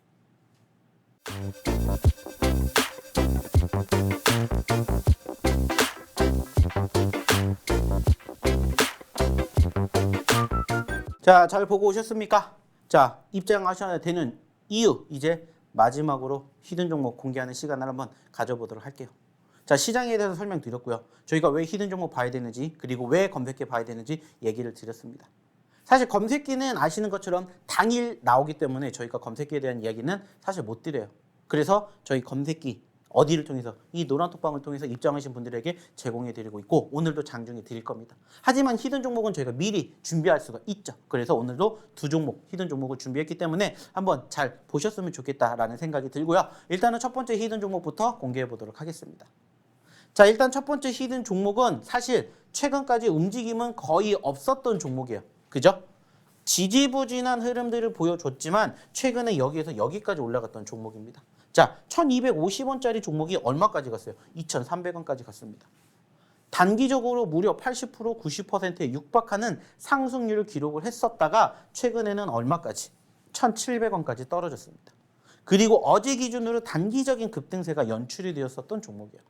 [SPEAKER 1] 자, 잘 보고 오셨습니까? 자, 입장하셔야 되는 이유 이제 마지막으로 히든 종목 공개하는 시간을 한번 가져보도록 할게요. 자, 시장에 대해서 설명드렸고요. 저희가 왜 히든 종목 봐야 되는지 그리고 왜 검색기 봐야 되는지 얘기를 드렸습니다. 사실 검색기는 아시는 것처럼 당일 나오기 때문에 저희가 검색기에 대한 이야기는 사실 못 드려요. 그래서 저희 검색기 어디를 통해서 이 노란톡방을 통해서 입장하신 분들에게 제공해 드리고 있고 오늘도 장중에 드릴 겁니다. 하지만 히든 종목은 저희가 미리 준비할 수가 있죠. 그래서 오늘도 두 종목 히든 종목을 준비했기 때문에 한번 잘 보셨으면 좋겠다라는 생각이 들고요. 일단은 첫 번째 히든 종목부터 공개해 보도록 하겠습니다. 자, 일단 첫 번째 히든 종목은 사실 최근까지 움직임은 거의 없었던 종목이에요. 그죠? 지지부진한 흐름들을 보여줬지만 최근에 여기에서 여기까지 올라갔던 종목입니다. 자, 1,250원짜리 종목이 얼마까지 갔어요? 2,300원까지 갔습니다. 단기적으로 무려 80%, 90%에 육박하는 상승률을 기록을 했었다가 최근에는 얼마까지? 1,700원까지 떨어졌습니다. 그리고 어제 기준으로 단기적인 급등세가 연출이 되었었던 종목이에요.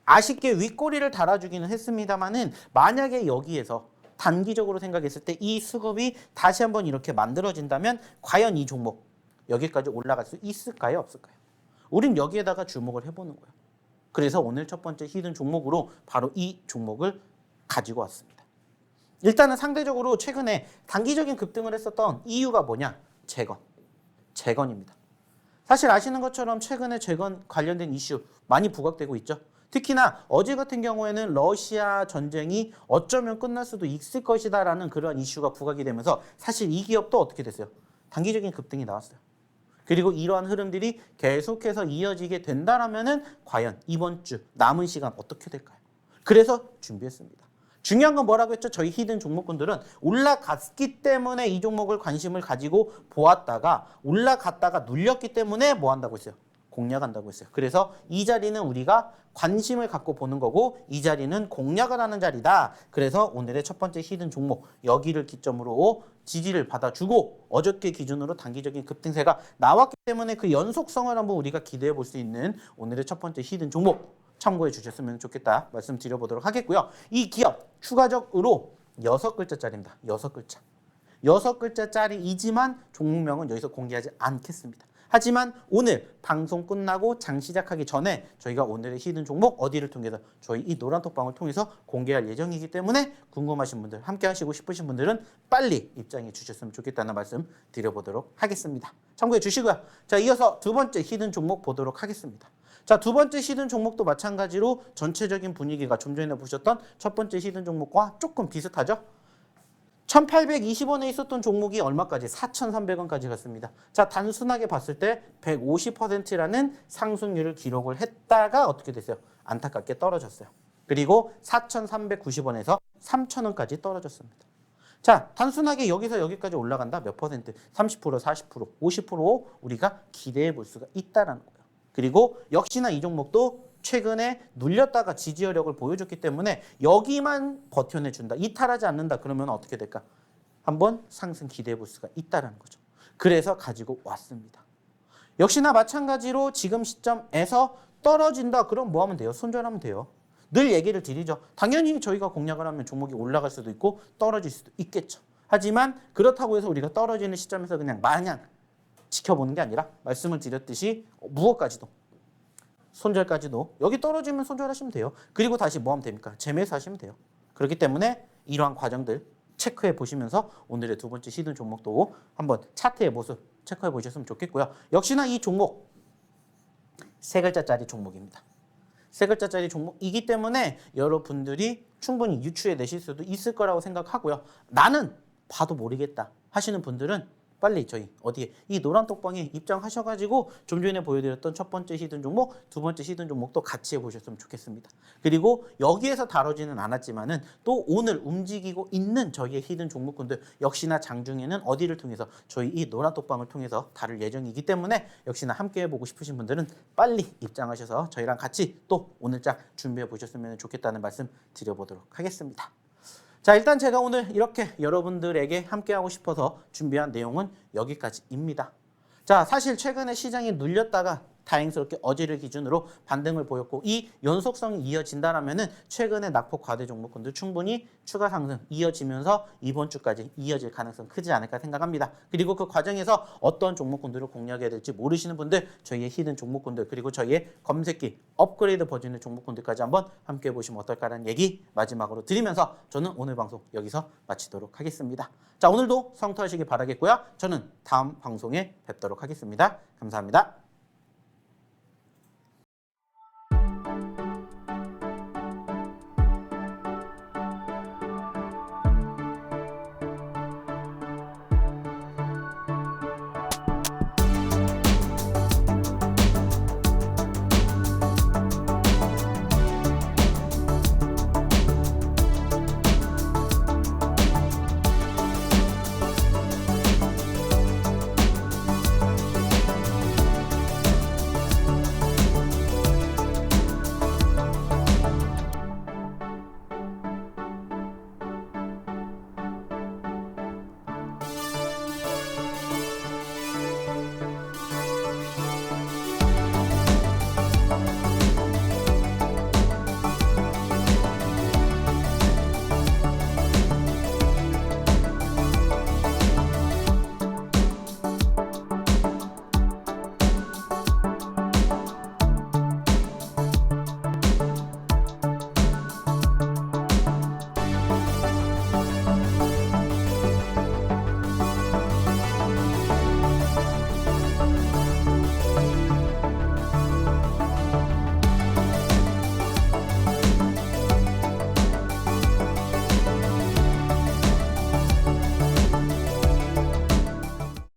[SPEAKER 1] 아쉽게 윗꼬리를 달아주기는 했습니다만은 만약에 여기에서 단기적으로 생각했을 때 이 수급이 다시 한번 이렇게 만들어진다면 과연 이 종목 여기까지 올라갈 수 있을까요? 없을까요? 우린 여기에다가 주목을 해보는 거예요. 그래서 오늘 첫 번째 히든 종목으로 바로 이 종목을 가지고 왔습니다. 일단은 상대적으로 최근에 단기적인 급등을 했었던 이유가 뭐냐? 재건입니다. 사실 아시는 것처럼 최근에 재건 관련된 이슈 많이 부각되고 있죠. 특히나 어제 같은 경우에는 러시아 전쟁이 어쩌면 끝날 수도 있을 것이다라는 그런 이슈가 부각이 되면서 사실 이 기업도 어떻게 됐어요? 단기적인 급등이 나왔어요. 그리고 이러한 흐름들이 계속해서 이어지게 된다라면은 과연 이번 주 남은 시간 어떻게 될까요? 그래서 준비했습니다. 중요한 건 뭐라고 했죠? 저희 히든 종목군들은 올라갔기 때문에 이 종목을 관심을 가지고 보았다가 올라갔다가 눌렸기 때문에 뭐 한다고 했어요? 공략한다고 했어요. 그래서 이 자리는 우리가 관심을 갖고 보는 거고 이 자리는 공략을 하는 자리다. 그래서 오늘의 첫 번째 히든 종목 여기를 기점으로 지지를 받아주고 어저께 기준으로 단기적인 급등세가 나왔기 때문에 그 연속성을 한번 우리가 기대해 볼 수 있는 오늘의 첫 번째 히든 종목 참고해 주셨으면 좋겠다 말씀드려보도록 하겠고요. 이 기업 추가적으로 6글자짜리입니다. 6글자. 6글자짜리이지만 종목명은 여기서 공개하지 않겠습니다. 하지만 오늘 방송 끝나고 장 시작하기 전에 저희가 오늘의 히든 종목 어디를 통해서 저희 이 노란톡방을 통해서 공개할 예정이기 때문에 궁금하신 분들 함께 하시고 싶으신 분들은 빨리 입장해 주셨으면 좋겠다는 말씀 드려보도록 하겠습니다. 참고해 주시고요. 자, 이어서 두 번째 히든 종목 보도록 하겠습니다. 자, 두 번째 히든 종목도 마찬가지로 전체적인 분위기가 좀 전에 보셨던 첫 번째 히든 종목과 조금 비슷하죠? 1820원에 있었던 종목이 얼마까지? 4,300원까지 갔습니다. 자, 단순하게 봤을 때 150%라는 상승률을 기록을 했다가 어떻게 됐어요? 안타깝게 떨어졌어요. 그리고 4,390원에서 3,000원까지 떨어졌습니다. 자, 단순하게 여기서 여기까지 올라간다? 몇 퍼센트? 30%, 40%, 50% 우리가 기대해 볼 수가 있다는 거예요. 그리고 역시나 이 종목도 최근에 눌렸다가 지지력을 보여줬기 때문에 여기만 버텨내준다. 이탈하지 않는다. 그러면 어떻게 될까? 한번 상승 기대해 볼 수가 있다는 거죠. 그래서 가지고 왔습니다. 역시나 마찬가지로 지금 시점에서 떨어진다. 그럼 뭐 하면 돼요? 손절하면 돼요. 늘 얘기를 드리죠. 당연히 저희가 공략을 하면 종목이 올라갈 수도 있고 떨어질 수도 있겠죠. 하지만 그렇다고 해서 우리가 떨어지는 시점에서 그냥 마냥 지켜보는 게 아니라 말씀을 드렸듯이 무엇까지도 손절까지도 여기 떨어지면 손절하시면 돼요. 그리고 다시 뭐 하면 됩니까? 재매수하시면 돼요. 그렇기 때문에 이러한 과정들 체크해 보시면서 오늘의 두 번째 히든 종목도 한번 차트의 모습 체크해 보셨으면 좋겠고요. 역시나 이 종목 세 글자짜리 종목입니다. 세 글자짜리 종목이기 때문에 여러분들이 충분히 유추해 내실 수도 있을 거라고 생각하고요. 나는 봐도 모르겠다 하시는 분들은 빨리 저희 어디에 이 노란톡방에 입장하셔가지고 좀 전에 보여드렸던 첫 번째 히든 종목, 두 번째 히든 종목도 같이 해보셨으면 좋겠습니다. 그리고 여기에서 다루지는 않았지만은 또 오늘 움직이고 있는 저희의 히든 종목군들 역시나 장중에는 어디를 통해서 저희 이 노란톡방을 통해서 다룰 예정이기 때문에 역시나 함께 해보고 싶으신 분들은 빨리 입장하셔서 저희랑 같이 또 오늘장 준비해 보셨으면 좋겠다는 말씀 드려보도록 하겠습니다. 자, 일단 제가 오늘 이렇게 여러분들에게 함께하고 싶어서 준비한 내용은 여기까지입니다. 자, 사실 최근에 시장이 눌렸다가 다행스럽게 어제를 기준으로 반등을 보였고 이 연속성이 이어진다라면은 최근에 낙폭 과대 종목군들 충분히 추가 상승 이어지면서 이번 주까지 이어질 가능성 크지 않을까 생각합니다. 그리고 그 과정에서 어떤 종목군들을 공략해야 될지 모르시는 분들 저희의 히든 종목군들 그리고 저희의 검색기 업그레이드 버전의 종목군들까지 한번 함께 보시면 어떨까라는 얘기 마지막으로 드리면서 저는 오늘 방송 여기서 마치도록 하겠습니다. 자, 오늘도 성투하시기 바라겠고요. 저는 다음 방송에 뵙도록 하겠습니다. 감사합니다.